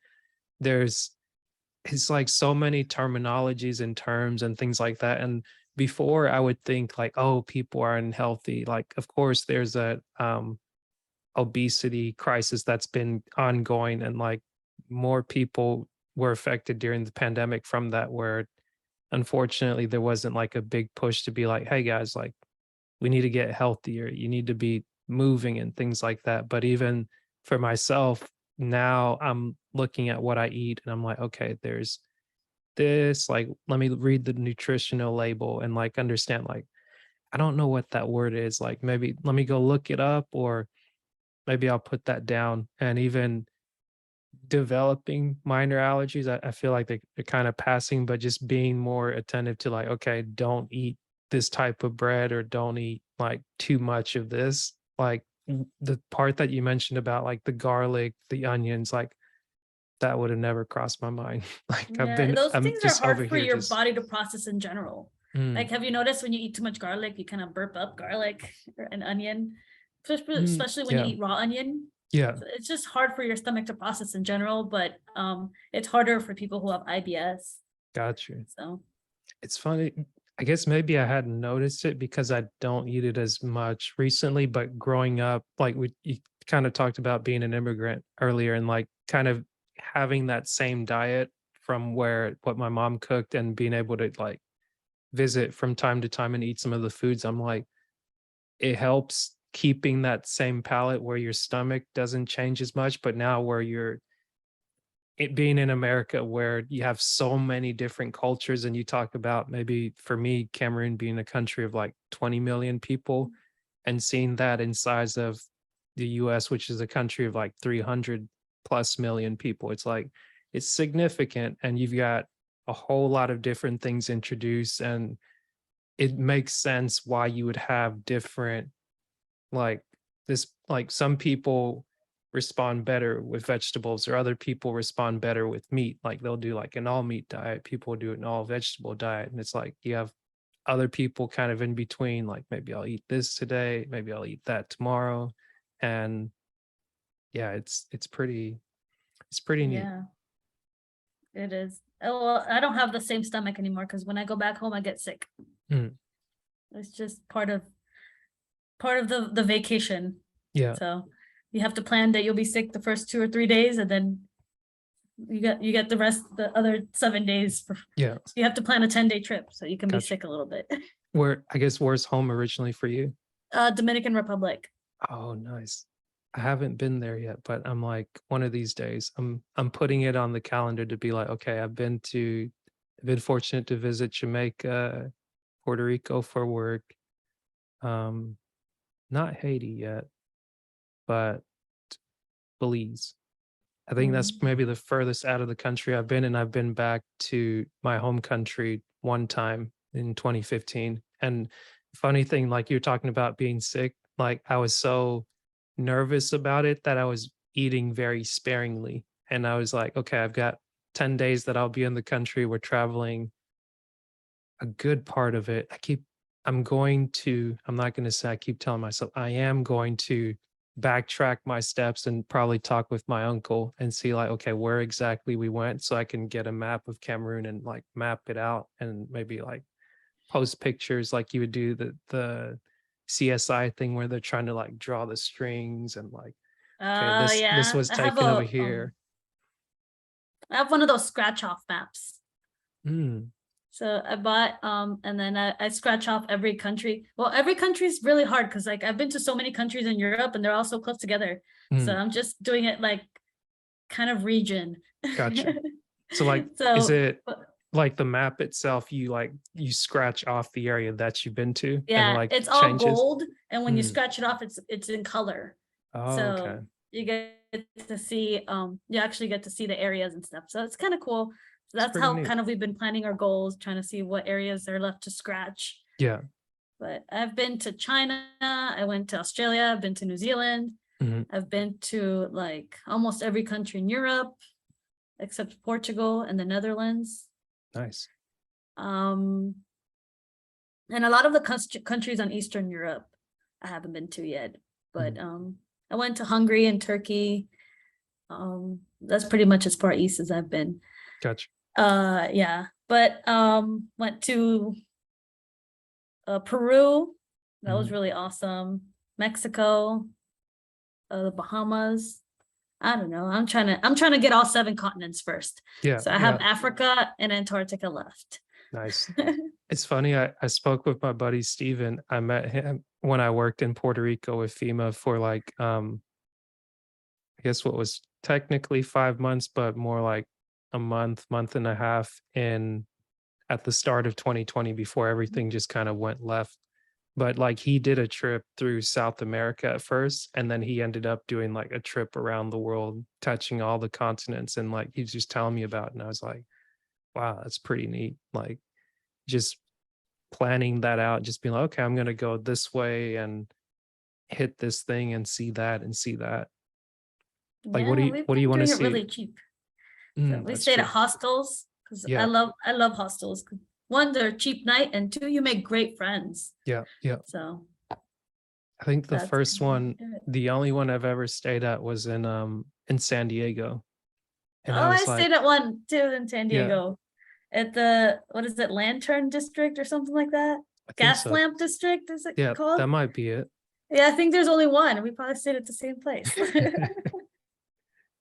there's it's like so many terminologies and terms and things like that. And before I would think like, oh, people are unhealthy. Like, of course, there's a obesity crisis that's been ongoing, and like more people were affected during the pandemic from that, where unfortunately there wasn't like a big push to be like, hey guys, like we need to get healthier, you need to be moving and things like that. But even for myself now, I'm looking at what I eat and I'm like, okay, there's this, like let me read the nutritional label and like understand, like I don't know what that word is, like maybe let me go look it up, or maybe I'll put that down. And even developing minor allergies, I feel like they're kind of passing, but just being more attentive to like, okay, don't eat this type of bread or don't eat like too much of this. Like the part that you mentioned about like the garlic, the onions, like that would have never crossed my mind. Like Yeah, those I'm things are just over hard for here your just, body to process in general. mm, Like, have you noticed when you eat too much garlic, you kind of burp up garlic or an onion, mm, especially when you yeah, eat raw onion. yeah, So it's just hard for your stomach to process in general, but it's harder for people who have IBS. got you. So It's funny. I guess maybe I hadn't noticed it because I don't eat it as much recently, but growing up, like you kind of talked about being an immigrant earlier and like kind of having that same diet from where what my mom cooked and being able to like visit from time to time and eat some of the foods. I'm like, it helps keeping that same palate where your stomach doesn't change as much, but now where you're it being in America where you have so many different cultures, and you talk about maybe for me, Cameroon being a country of like 20 million people, and seeing that in size of the US, which is a country of like 300 plus million people, it's like it's significant, and you've got a whole lot of different things introduced, and it makes sense why you would have different, like this, like some people respond better with vegetables or other people respond better with meat. Like they'll do like an all meat diet, people do an all vegetable diet, and it's like you have other people kind of in between, like maybe I'll eat this today, maybe I'll eat that tomorrow. And yeah, it's pretty neat. Yeah, it is. Oh, well, I don't have the same stomach anymore because when I go back home, I get sick. Mm, It's just part of the vacation. yeah, So you have to plan that you'll be sick the first 2 or 3 days, and then you get the rest the other 7 days for, yeah, so you have to plan a 10-day trip so you can be gotcha. sick a little bit. Where's home originally for you? Dominican Republic. Oh, nice. I haven't been there yet, but I'm like one of these days. I'm putting it on the calendar to be like, okay, I've been fortunate to visit Jamaica, Puerto Rico for work. Um, Not Haiti yet, but Belize. I think that's Mm. maybe the furthest out of the country I've been, and I've been back to my home country one time in 2015. And funny thing, like you're talking about being sick, like I was so nervous about it that I was eating very sparingly. And I was like, okay, I've got 10 days that I'll be in the country. We're traveling a good part of it. I'm not going to say, I keep telling myself, I am going to backtrack my steps and probably talk with my uncle and see, like, okay, where exactly we went so I can get a map of Cameroon and like map it out and maybe like post pictures like you would do the CSI thing where they're trying to like draw the strings and like, okay, Oh this yeah, was taken over here. I have one of those scratch off maps. Mm, So I bought and then I scratch off every country. Well, every country is really hard because like I've been to so many countries in Europe and they're all so close together. So mm, I'm just doing it like kind of region. gotcha. So like, is So it like the map itself, you scratch off the area that you've been to and yeah, like it's all changes? gold, and when you Mm. scratch it off, it's in color. Oh, okay. So you get to see you actually get to see the areas and stuff. So it's kind of cool. So It's that's pretty how neat. kind of we've been planning our goals, trying to see what areas are left to scratch. Yeah. But I've been to China, I went to Australia, I've been to New Zealand, Mhm. I've been to like almost every country in Europe except Portugal and the Netherlands. Nice. Um, and a lot of the countries on Eastern Europe I haven't been to yet. But Mhm. I went to Hungary and Turkey. That's pretty much as far east as I've been. Gotcha. Yeah. But went to Peru. That was Mhm. really awesome. Mexico, the Bahamas. I don't know. I'm trying to get all 7 continents first. Yeah, So I have yeah. Africa and Antarctica left. Nice. It's funny, I spoke with my buddy Steven. I met him when I worked in Puerto Rico with FEMA for like, I guess what was technically 5 months, but more like a month and a half in at the start of 2020 before everything just kind of went left. But like he did a trip through South America at first, and then he ended up doing like a trip around the world, touching all the continents. And like he was just telling me about it, and I was like, wow, that's pretty neat. Like just planning that out, just being like, okay, I'm gonna go this way and hit this thing and see that and see that. Like Yeah, we've what do you been want to doing it see? really cheap. So Mm, we that's stayed at true. hostels because I Yeah, love hostels. One, they're cheap night, and two, you make great friends. yeah, yeah. So I think the that's first kind of how one, we do it. the only one I've ever stayed at was in San Diego. And I Oh, I was stayed like, at one too in San yeah, Diego at the, what is it, Lantern District or something like that? I think Gas so. Lamp District, is it Yeah, called? that might be it. Yeah, I think there's only one. We probably stayed at the same place.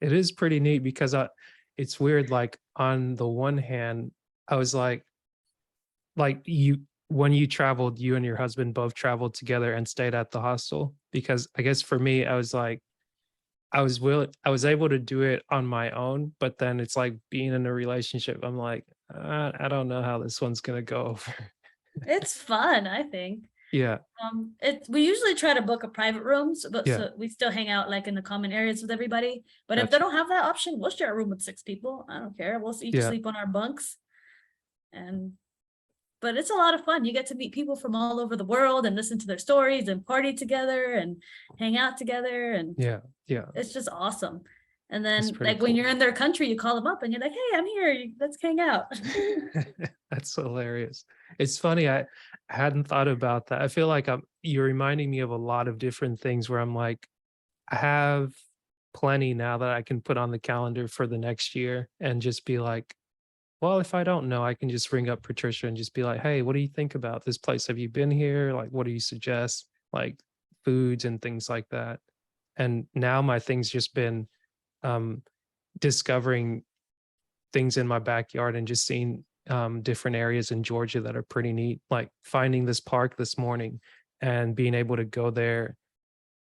It is pretty neat because it's weird. Like on the one hand, I was like you, when you traveled, you and your husband both traveled together and stayed at the hostel. Because I guess for me, I was like, I was able to do it on my own, but then it's like being in a relationship. I'm like, I don't know how this one's gonna go over. It's fun, I think. Yeah, We usually try to book a private room, but yeah, so we still hang out like in the common areas with everybody. But if they gotcha. don't have that option, we'll share a room with 6 people. I don't care. We'll each Yeah, sleep on our bunks. And but it's a lot of fun. You get to meet people from all over the world and listen to their stories and party together and hang out together. And yeah, yeah. it's just awesome. And That's then pretty like when cool. you're in their country, you call them up and you're like, hey, I'm here. Let's hang out. That's hilarious. It's funny. I hadn't thought about that. I feel like you're reminding me of a lot of different things where I'm like, I have plenty now that I can put on the calendar for the next year and just be like, well, if I don't know, I can just ring up Patricia and just be like, hey, what do you think about this place? Have you been here? Like, what do you suggest? Like foods and things like that. And now my thing's just been um discovering things in my backyard and just seeing different areas in Georgia that are pretty neat. Like finding this park this morning and being able to go there,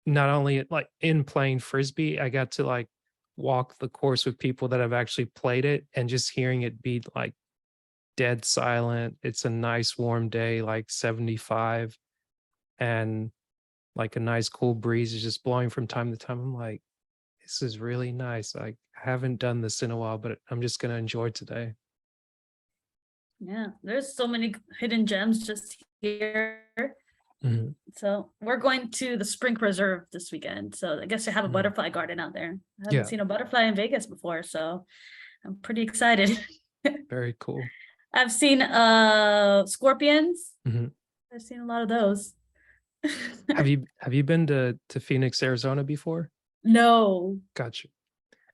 not only like in playing frisbee, I got to like walk the course with people that have actually played it and just hearing it be like dead silent. It's a nice warm day, like 75, and like a nice cool breeze is just blowing from time to time. I'm like, this is really nice. Like, I haven't done this in a while, but I'm just gonna enjoy today. Yeah, there's so many hidden gems just here. Mhm. So we're going to the Spring Preserve this weekend. So I guess they have a Mm. butterfly garden out there. I haven't Yeah, seen a butterfly in Vegas before, so I'm pretty excited. very cool. I've seen scorpions. Mhm. I've seen a lot of those. Have you been to Phoenix, Arizona before? No. Gotcha.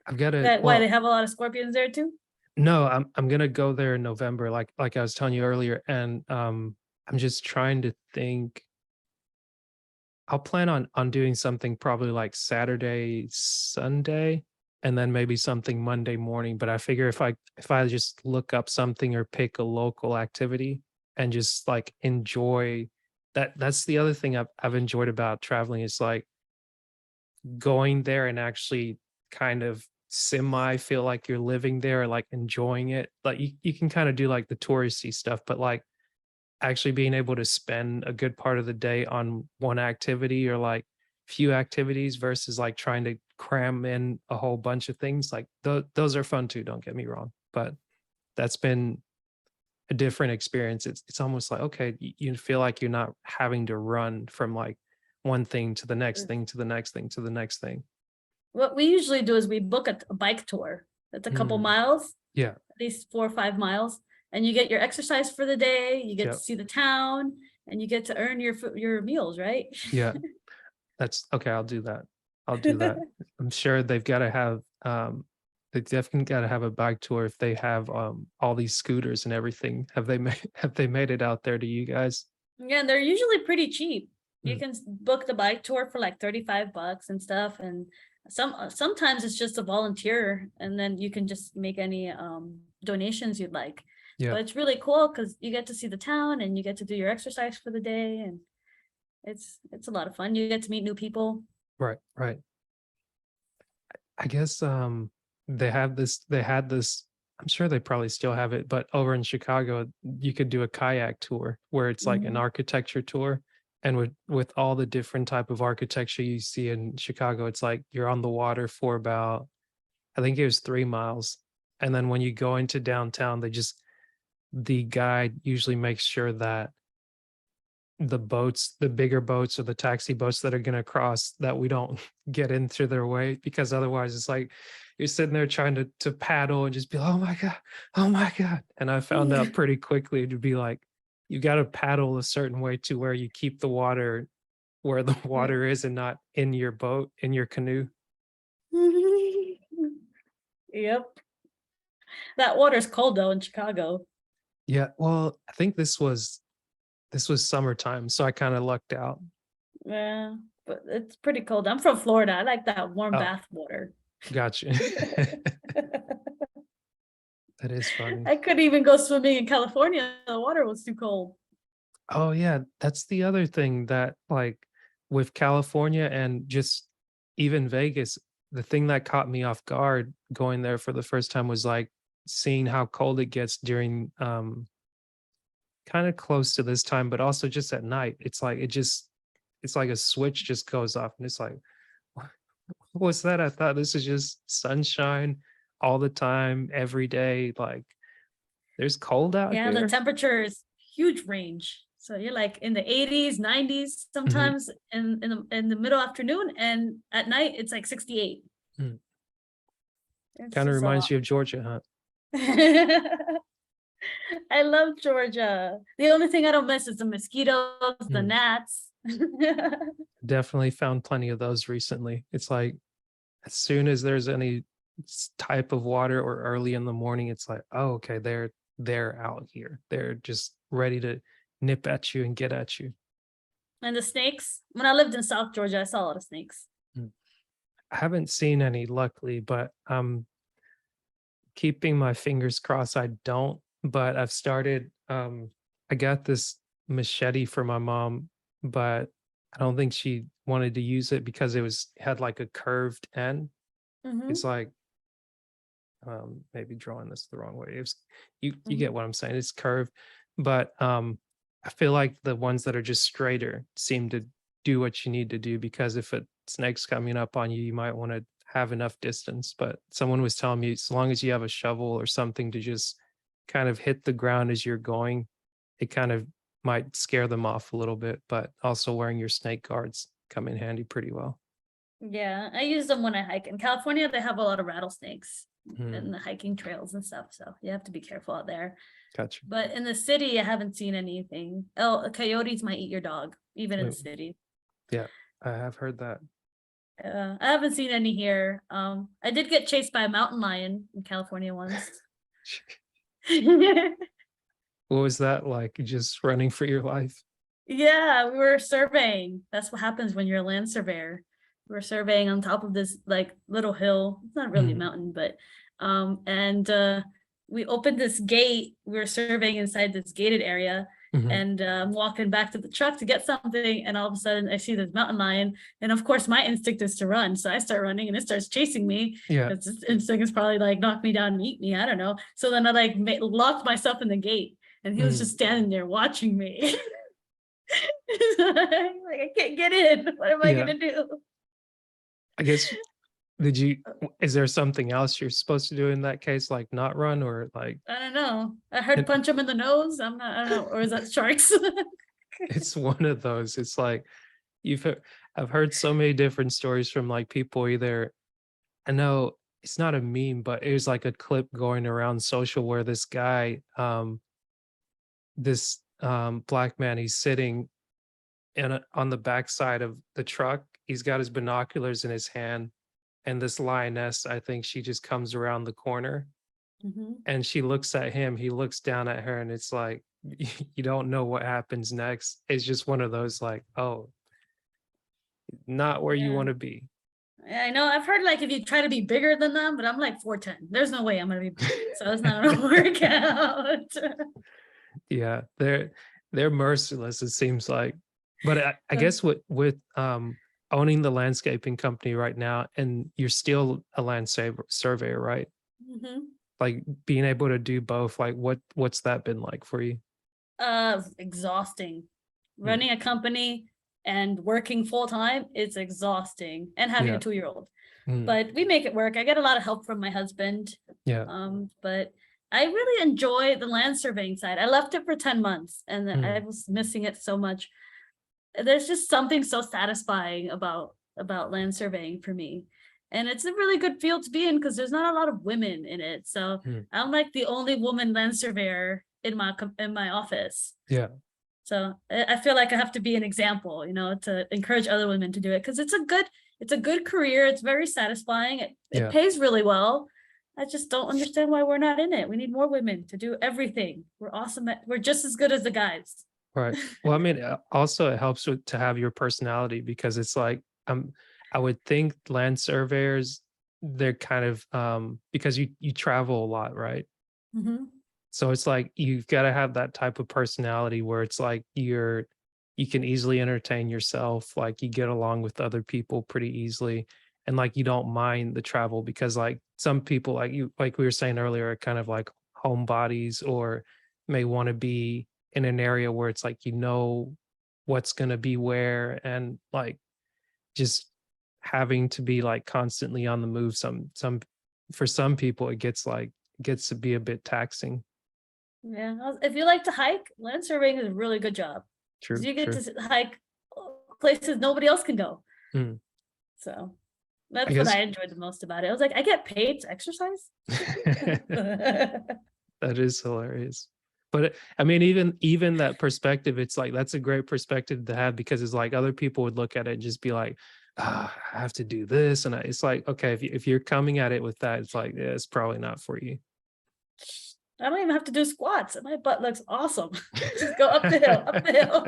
I've got to, That why they well, have a lot of scorpions there too? no, I'm gonna go there in November, like I was telling you earlier, and I'm just trying to think. I'll plan on doing something probably like Saturday, Sunday, and then maybe something Monday morning. But I figure if I just look up something or pick a local activity and just like enjoy that. That's the other thing I've enjoyed about traveling is like going there and actually kind of semi feel like you're living there, like enjoying it. Like you can kind of do like the touristy stuff, but like actually being able to spend a good part of the day on one activity or like few activities versus like trying to cram in a whole bunch of things, like those are fun too, don't get me wrong, but that's been a different experience. It's almost like, okay, you feel like you're not having to run from like one thing to the next thing to the next thing to the next thing. What we usually do is we book a bike tour. That's a couple Mm, miles, yeah, at least 4 or 5 miles, and you get your exercise for the day. You get to yeah, see the town, and you get to earn your meals, right? yeah. That's okay, I'll do that. I'll do that. I'm sure they've gotta have, they definitely gotta have a bike tour if they have, all these scooters and everything. Have they made have they made it out there to you guys? Yeah, they're usually pretty cheap. You Mm, can book the bike tour for like 35 bucks and stuff. And sometimes it's just a volunteer and then you can just make any donations you'd like. yeah, But it's really cool because you get to see the town and you get to do your exercise for the day, and it's a lot of fun. You get to meet new people. right, right. I guess, they had this, I'm sure they probably still have it, but over in Chicago, you could do a kayak tour where it's like an Mhm. architecture tour, and with all the different type of architecture you see in Chicago, it's like you're on the water for about, I think it was 3 miles, and then when you go into downtown, the guide usually makes sure that the bigger boats or the taxi boats that are gonna cross, that we don't get into their way, because otherwise it's like you're sitting there trying to paddle and just be like, "Oh my god. Oh my god." And I found out pretty quickly to be like, you gotta paddle a certain way to where you keep the water where the Yeah. water is and not in your boat, in your canoe. Yep. That water's cold though in Chicago. Yeah, well, I think this was summertime, so I kinda lucked out. Yeah, but it's pretty cold. I'm from Florida. I like that warm Oh, bath water. gotcha. That is funny. I couldn't even go swimming in California. The water was too cold. Oh, yeah, that's the other thing that, like, with California and just even Vegas, the thing that caught me off guard going there for the first time was, like, seeing how cold it gets during, kind of close to this time, but also just at night. It's like it's like a switch just goes off, and it's like, "What what's that? I thought this is just sunshine all the time, every day. Like there's cold out Yeah, the here." temperature is huge range. So you're like in the 80s, 90s, Mhm. sometimes in the middle afternoon, and at night it's like 68. Mm. It's Kind of just a reminds lot. you of Georgia, huh? I love Georgia. The only thing I don't miss is the mosquitoes, the Mm. gnats. Definitely found plenty of those recently. It's like as soon as there's any type of water or early in the morning, it's like, oh, okay, they're out here. They're just ready to nip at you and get at you. And the snakes. When I lived in South Georgia, I saw a lot of snakes. Mm. I haven't seen any, luckily, but I'm keeping my fingers crossed I don't. But I've started. I got this machete for my mom, but I don't think she wanted to use it because had like a curved end. It's Hmm. like maybe drawing this the wrong way. You get Hmm. what I'm saying. It's curved, but I feel like the ones that are just straighter seem to do what you need to do, because if a snake's coming up on you, you might want to have enough distance. But someone was telling me as long as you have a shovel or something to just kind of hit the ground as you're going, it kind of might scare them off a little bit. But also wearing your snake guards come in handy pretty well. Yeah, I use them when I hike. In California, they have a lot of rattlesnakes Hmm, in the hiking trails and stuff. So you have to be careful out there. gotcha. But in the city, I haven't seen anything. Oh, coyotes might eat your dog, even in the Oh, city. yeah, I have heard that. I haven't seen any here. I did get chased by a mountain lion in California once. What was that like? Just running for your life? Yeah, we were surveying. That's what happens when you're a land surveyor. We were surveying on top of this like little hill. It's not really a Mhm, mountain, but and we opened this gate. We were surveying inside this gated area, mhm. and I'm walking back to the truck to get something, and all of a sudden I see this mountain lion, and of course my instinct is to run, so I start running, and it starts chasing me. Yeah. Its instinct is probably like knock me down and eat me. I don't know. So then I like locked myself in the gate, and he was Mm. just standing there watching me. Like I can't get in. What am I Yeah. gonna do? I guess did you is there something else you're supposed to do in that case, like not run or like I don't know. I heard and punch him in the nose. I'm not. I don't know. Or is that sharks? it's one of those. It's like you've heard, I've heard so many different stories from like people either I know it's not a meme, but it was like a clip going around social where this black man, he's sitting on the backside of the truck. He's got his binoculars in his hand, and this lioness, I think she just comes around the corner Mhm. and she looks at him. He looks down at her, and it's like you don't know what happens next. It's just one of those like, oh, not where you Yeah. want to be. Yeah, I know. I've heard like if you try to be bigger than them, but I'm like 4'10". There's no way I'm gonna be, so it's not gonna work out. Yeah, they're merciless, it seems like. But I So, guess with owning the landscaping company right now, and you're still a surveyor, right? mhm. Like being able to do both, like what's that been like for you? Exhausting. Mm, Running a company and working full time, it's exhausting, and having a yeah. 2-year-old. Mm, But we make it work. I get a lot of help from my husband. yeah. But I really enjoy the land surveying side. I left it for 10 months and I Mm, was missing it so much. There's just something so satisfying about land surveying for me. And it's a really good field to be in because there's not a lot of women in it. So mm, I'm like the only woman land surveyor in my office. yeah. So I feel like I have to be an example, to encourage other women to do it because it's a good career. It's very satisfying. It Yeah. pays really well. I just don't understand why we're not in it. We need more women to do everything. We're awesome we're just as good as the guys. Right. Well, I mean, also it helps to have your personality, because it's like I would think land surveyors, they're kind of because you travel a lot, right? Hmm. So it's like you've got to have that type of personality where it's like you can easily entertain yourself, like you get along with other people pretty easily, and like you don't mind the travel, because like some people, like we were saying earlier, are kind of like homebodies or may want to be in an area where it's like, what's going to be where, and like just having to be like constantly on the move. For some people, gets to be a bit taxing. Yeah, if you like to hike, land surveying is a really good job because True, you get true. to hike places nobody else can go. Mm. So I that's what guess I enjoyed the most about it. I was like, I get paid to exercise. that is hilarious. But I mean, even that perspective, it's like that's a great perspective to have, because it's like other people would look at it and just be like, I have to do this, and it's like, okay, if you're coming at it with that, it's like, yeah, it's probably not for you. I don't even have to do squats, and my butt looks awesome. Just go up the hill, up the hill,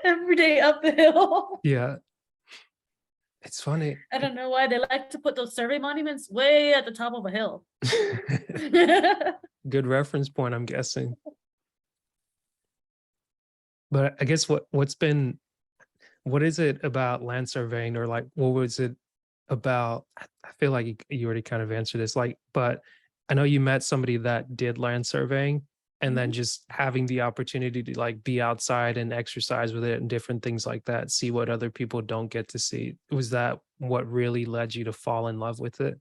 every day up the hill. Yeah, it's funny. I don't know why they like to put those survey monuments way at the top of a hill. Good reference point, I'm guessing. But I guess what is it about land surveying, or like what was it about? I feel like you already kind of answered this, like, but I know you met somebody that did land surveying, and then Mhm. just having the opportunity to like be outside and exercise with it and different things like that, see what other people don't get to see. Was that what really led you to fall in love with it?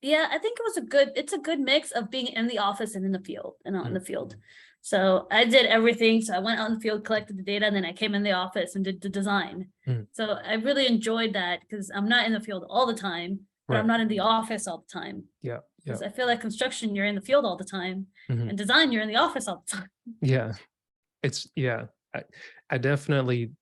Yeah, I think it's a good mix of being in the office and in the field and out in Mm, the field. So I did everything. So I went out in the field, collected the data, and then I came in the office and did the design. mm, So I really enjoyed that because I'm not in the field all the time, but I'm right. not in the office all the time. Yeah. Yeah. Because I feel like construction, you're in the field all the time, Mhm. and design, you're in the office all the time. Yeah. Yeah. I, I definitely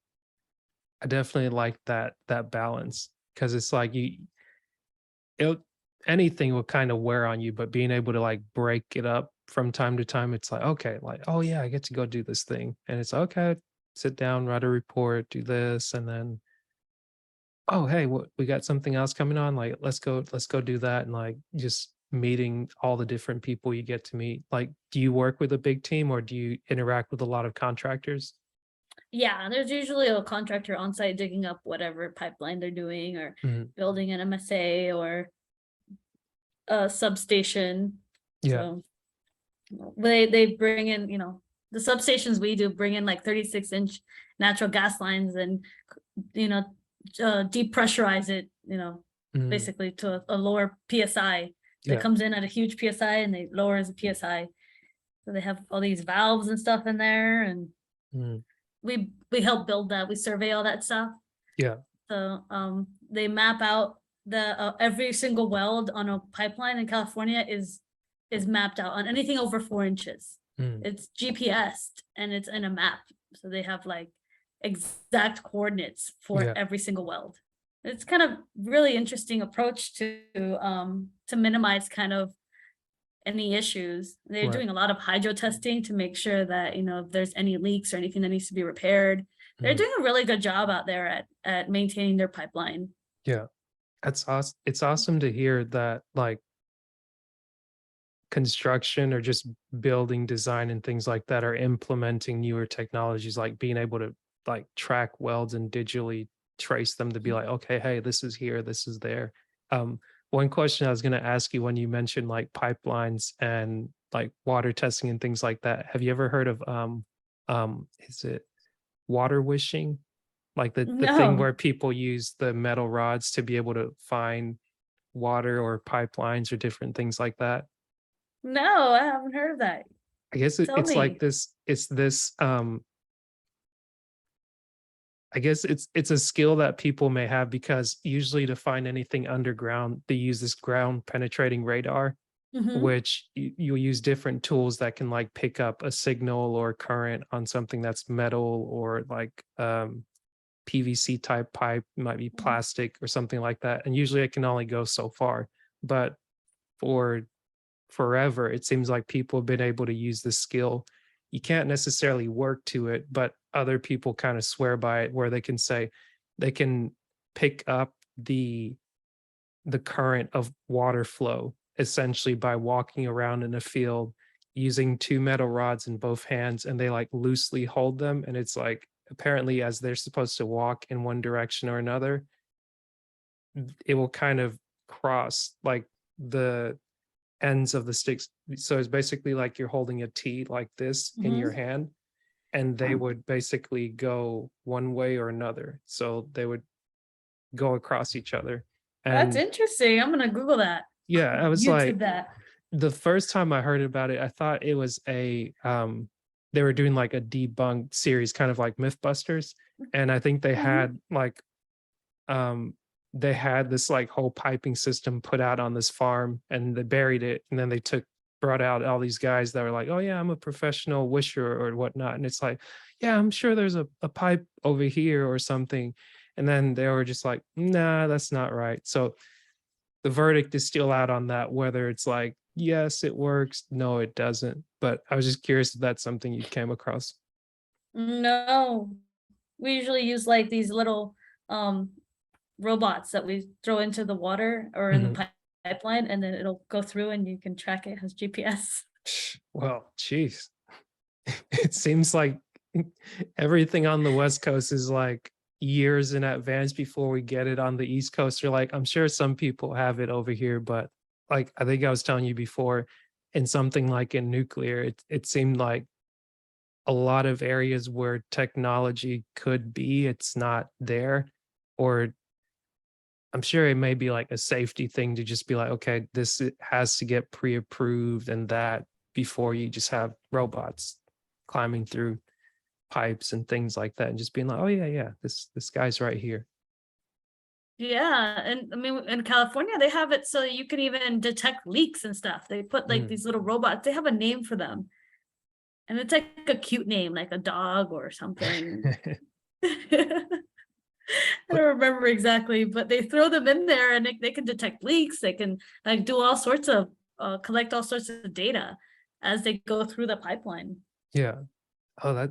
I definitely like that balance, because it's like it anything will kind of wear on you, but being able to like break it up from time to time, it's like, okay, like, oh yeah, I get to go do this thing, and it's okay, sit down, write a report, do this, and then, oh hey, what, we got something else coming on, like let's go do that, and like just meeting all the different people you get to meet. Like, do you work with a big team, or do you interact with a lot of contractors? Yeah, there's usually a contractor on site digging up whatever pipeline they're doing or Mhm. building an MSA or a substation. Yeah. So they bring in, the substations we do bring in like 36-inch natural gas lines and you know depressurize it, Mhm. basically to a lower PSI. So it Yeah. comes in at a huge PSI and they lowers the PSI. So they have all these valves and stuff in there, and Mhm. we help build that. We survey all that stuff. Yeah. So they map out the every single weld on a pipeline in California is mapped out on anything over 4 inches. Mhm. It's GPSed and it's in a map. So they have like exact coordinates for Yeah. every single weld. It's kind of really interesting approach to minimize kind of any issues. They're Right. doing a lot of hydro testing to make sure that, if there's any leaks or anything that needs to be repaired. They're Mhm. doing a really good job out there at maintaining their pipeline. Yeah. That's awesome. It's awesome to hear that, like, construction or just building design and things like that are implementing newer technologies, like being able to like track welds and digitally trace them to be like, okay, hey, this is here, this is there. Um, One question I was going to ask you, when you mentioned like pipelines and like water testing and things like that, have you ever heard of is it water wishing? Like the thing No, where people use the metal rods to be able to find water or pipelines or different things like that. no, I haven't heard of that. I guess Tell it's like me. this, I guess it's a skill that people may have, because usually to find anything underground, they use this ground penetrating radar, Hmm. which you'll use different tools that can like pick up a signal or current on something that's metal, or like PVC type pipe, might be plastic or something like that. And usually it can only go so far. But for forever, it seems like people have been able to use this skill. You can't necessarily work to it, but other people kind of swear by it, where they can say they can pick up the current of water flow essentially by walking around in a field using two metal rods in both hands, and they like loosely hold them, and it's like apparently as they're supposed to walk in one direction or another, it will kind of cross like the ends of the sticks. So it's basically like you're holding a T like this in your hand, and they would basically go one way or another. So they would go across each other. That's And interesting. I'm gonna Google that. yeah, I was like, YouTube that. the first time I heard about it, I thought it was they were doing like a debunked series, kind of like Mythbusters. And I think they had this like whole piping system put out on this farm, and they buried it, and then they brought out all these guys that were like, oh yeah, I'm a professional wisher or whatnot. And it's like, yeah, I'm sure there's a pipe over here or something. And then they were just like, nah, that's not right. So the verdict is still out on that, whether it's like, yes, it works, no, it doesn't. But I was just curious if that's something you came across. No, we usually use like these little um robots that we throw into the water or in the Mhm. pipeline, and then it'll go through and you can track it. It has GPS. Well, geez, it seems like everything on the West Coast is like years in advance before we get it on the East Coast. Or like, I'm sure some people have it over here, but like I think I was telling you before, in something like in nuclear, it seemed like a lot of areas where technology could be, it's not there. Or I'm sure it may be like a safety thing to just be like, okay, has to get pre-approved and that before you just have robots climbing through pipes and things like that, and just being like, oh yeah, yeah, this guy's right here. Yeah, and I mean in California they have it so you can even detect leaks and stuff. They put like Mm. these little robots. They have a name for them. And it's like a cute name, like a dog or something. I But don't remember exactly, but they throw them in there and they can detect leaks. They can like do all sorts of collect all sorts of data as they go through the pipeline. yeah, oh,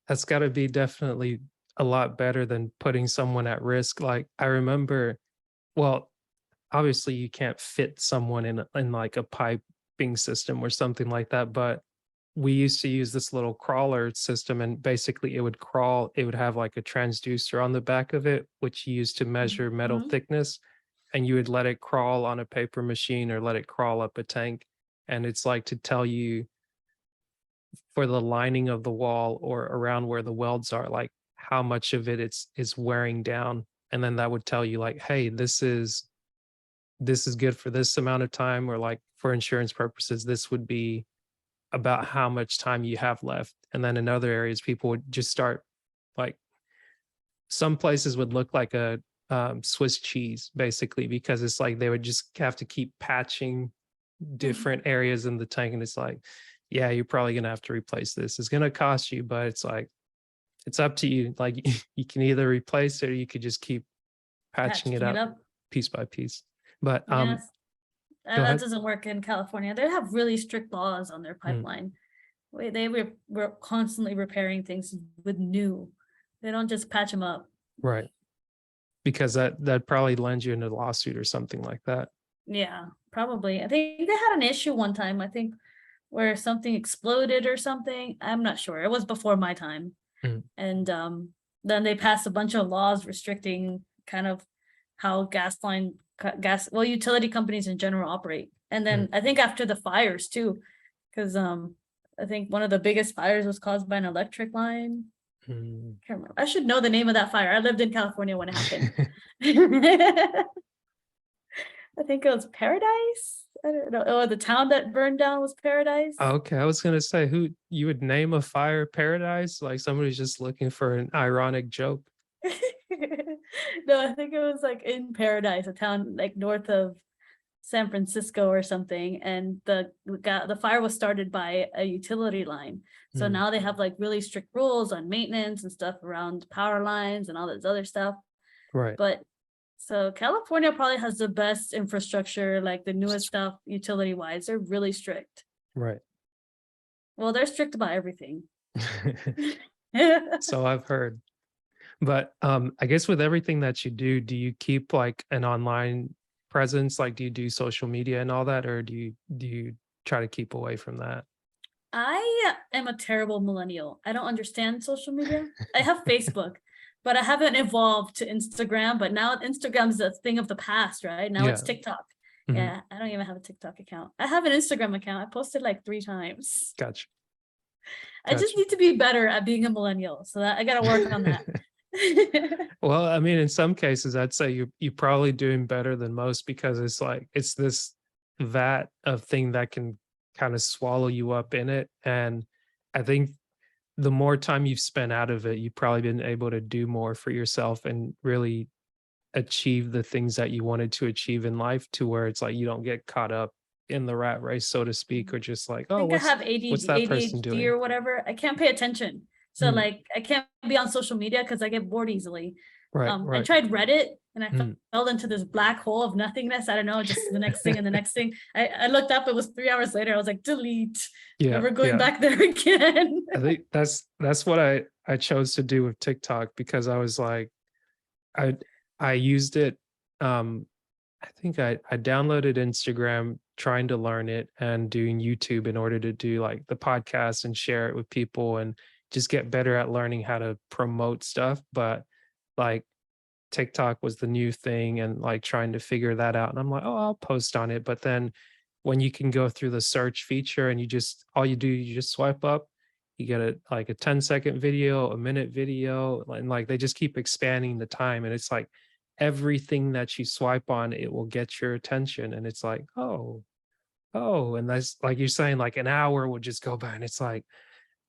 that's got to be definitely a lot better than putting someone at risk. Like I remember, well, obviously you can't fit someone in like a piping system or something like that, but we used to use this little crawler system, and basically it would crawl, it would have like a transducer on the back of it which you used to measure metal Mhm. thickness, and you would let it crawl on a paper machine or let it crawl up a tank, and it's like to tell you for the lining of the wall or around where the welds are, like how much of it is wearing down, and then that would tell you like, hey, this is good for this amount of time, or like for insurance purposes this would be about how much time you have left. And then in other areas people would just start, like some places would look like a Swiss cheese basically, because it's like they would just have to keep patching different areas in the tank, and it's like, yeah, you're probably gonna have to replace this, it's gonna cost you, but it's like it's up to you. Like you can either replace it or you could just keep patching it Patching it up up. piece by piece. But Yes. go That ahead. doesn't work in California. They have really strict laws on their Mm, pipeline. They were constantly repairing things with new. They don't just patch them up. right, because that probably lands you in a lawsuit or something like that. Yeah, probably. I think they had an issue one time, I think, where something exploded or something. I'm not sure. It was before my time. Mm, And then they passed a bunch of laws restricting kind of how well, utility companies in general operate. And mm, then I think after the fires too, because I think one of the biggest fires was caused by an electric line. mm. Can't remember. I should know the name of that fire. I lived in California when it happened. I think it was Paradise. I don't know. Oh, the town that burned down was Paradise. Okay, I was gonna say, who you would name a fire paradise? Like somebody's just looking for an ironic joke. No, I think it was like in Paradise, a town like north of San Francisco or something. And the fire was started by a utility line. So Mm, now they have like really strict rules on maintenance and stuff around power lines and all this other stuff. right, But so California probably has the best infrastructure, like the newest stuff utility wise. They're really strict. right. Well, they're strict about everything. So I've heard. But I guess with everything that you do you keep like an online presence? Like do you do social media and all that, or do you try to keep away from that? I am a terrible millennial. I don't understand social media. I have Facebook, but I haven't evolved to Instagram. But now Instagram's a thing of the past, right? Now it's Yeah. TikTok. Yeah, I don't even have a TikTok account. I have an Instagram account. I posted like 3 times. Gotcha. I just need to be better at being a millennial. So that I gotta work on that. Well, I mean, in some cases, I'd say you're probably doing better than most, because it's like it's this vat of thing that can kind of swallow you up in it. And I think the more time you've spent out of it, you've probably been able to do more for yourself and really achieve the things that you wanted to achieve in life, to where it's like you don't get caught up in the rat race, so to speak, or just like, I oh, think I what's have ADD, that person ADHD doing? or whatever. I can't pay attention. So Mm, like I can't be on social media because I get bored easily. right, I right. tried Reddit and I Mm, fell into this black hole of nothingness. I don't know, just the next thing and the next thing. I looked up, it was 3 hours later. I was like, delete. yeah, Never going yeah. back there again. I think that's what I chose to do with TikTok, because I was like, I I used it. I think I downloaded Instagram trying to learn it, and doing YouTube in order to do like the podcast and share it with people and just get better at learning how to promote stuff. But like TikTok was the new thing, and like trying to figure that out. And I'm like, oh, I'll post on it. But then when you can go through the search feature and you just all you do, you just swipe up, you get a like a 10-second video, a minute video, and like they just keep expanding the time. And it's like everything that you swipe on, it will get your attention. And it's like, oh, and that's like you're saying, like an hour would just go by, and it's like,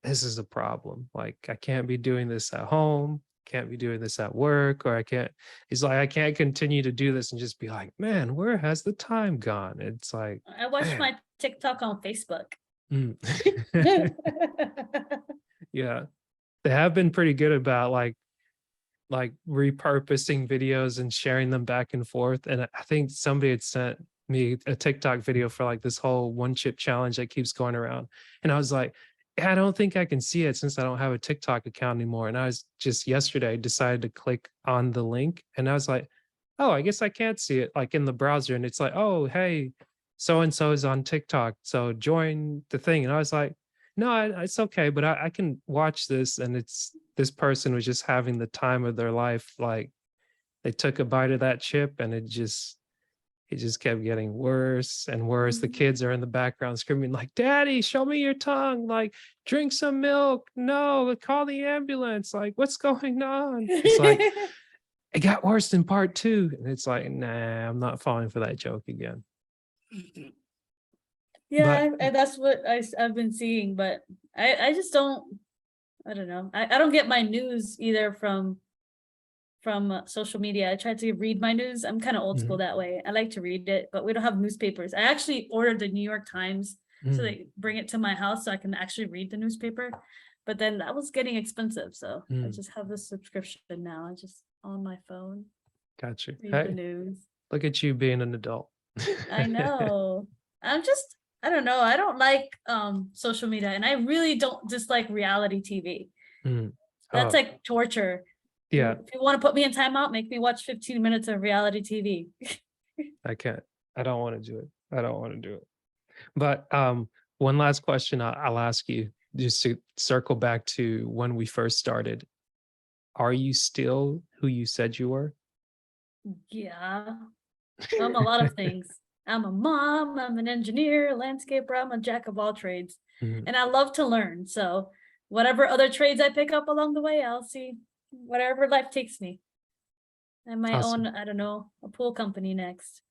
this is a problem. Like, I can't be doing this at home, can't be doing this at work, or I can't, it's like, I can't continue to do this and just be like, man, where has the time gone? It's like, I watched man. my TikTok on Facebook. Mm. Yeah. They have been pretty good about like repurposing videos and sharing them back and forth. And I think somebody had sent me a TikTok video for like this whole one chip challenge that keeps going around. And I was like, "Yeah, I don't think I can see it since I don't have a TikTok account anymore." And I was just yesterday decided to click on the link, and I was like, oh, I guess I can't see it like in the browser. And it's like, oh, hey, so and so is on TikTok, so join the thing. And I was like, no, it's okay, but I can watch this. And it's this person was just having the time of their life. Like they took a bite of that chip, and it just kept getting worse and worse. The kids are in the background screaming like, "Daddy, show me your tongue! Like, drink some milk! No, call the ambulance! Like, what's going on?" It's like it got worse in part 2, and it's like, nah, I'm not falling for that joke again. But Yeah, and that's what I've been seeing, but I just don't, I don't know. I don't get my news either from social media. I try to read my news. I'm kind of old school mhm, that way. I like to read it, but we don't have newspapers. I actually ordered the New York Times so mm, they bring it to my house so I can actually read the newspaper. But then that was getting expensive, so I mm, just have this subscription now. I just on my phone got you. read the Hey, news. look at you being an adult. I know. I'm just, I don't know. I don't like social media, and I really don't dislike reality TV. Mm. That's Oh, like torture. yeah, If you want to put me in timeout, make me watch 15 minutes of reality TV. I can't. I don't want to do it. I don't want to do it. But one last question I'll ask you, just to circle back to when we first started. Are you still who you said you were? Yeah, I'm a lot of things. I'm a mom, I'm an engineer, a landscaper, I'm a jack of all trades. Mhm. And I love to learn. So whatever other trades I pick up along the way, I'll see whatever life takes me. I might own, Awesome. I don't know, a pool company next.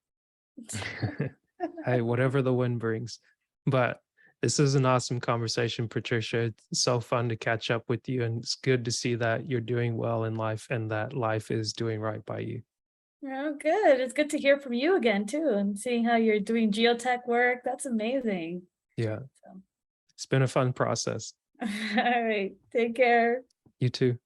Hey, whatever the wind brings. But this is an awesome conversation, Patricia. It's so fun to catch up with you. And it's good to see that you're doing well in life and that life is doing right by you. Oh, good. It's good to hear from you again too, and seeing how you're doing geotech work. That's amazing. Yeah, So, it's been a fun process. all right, take care. You too.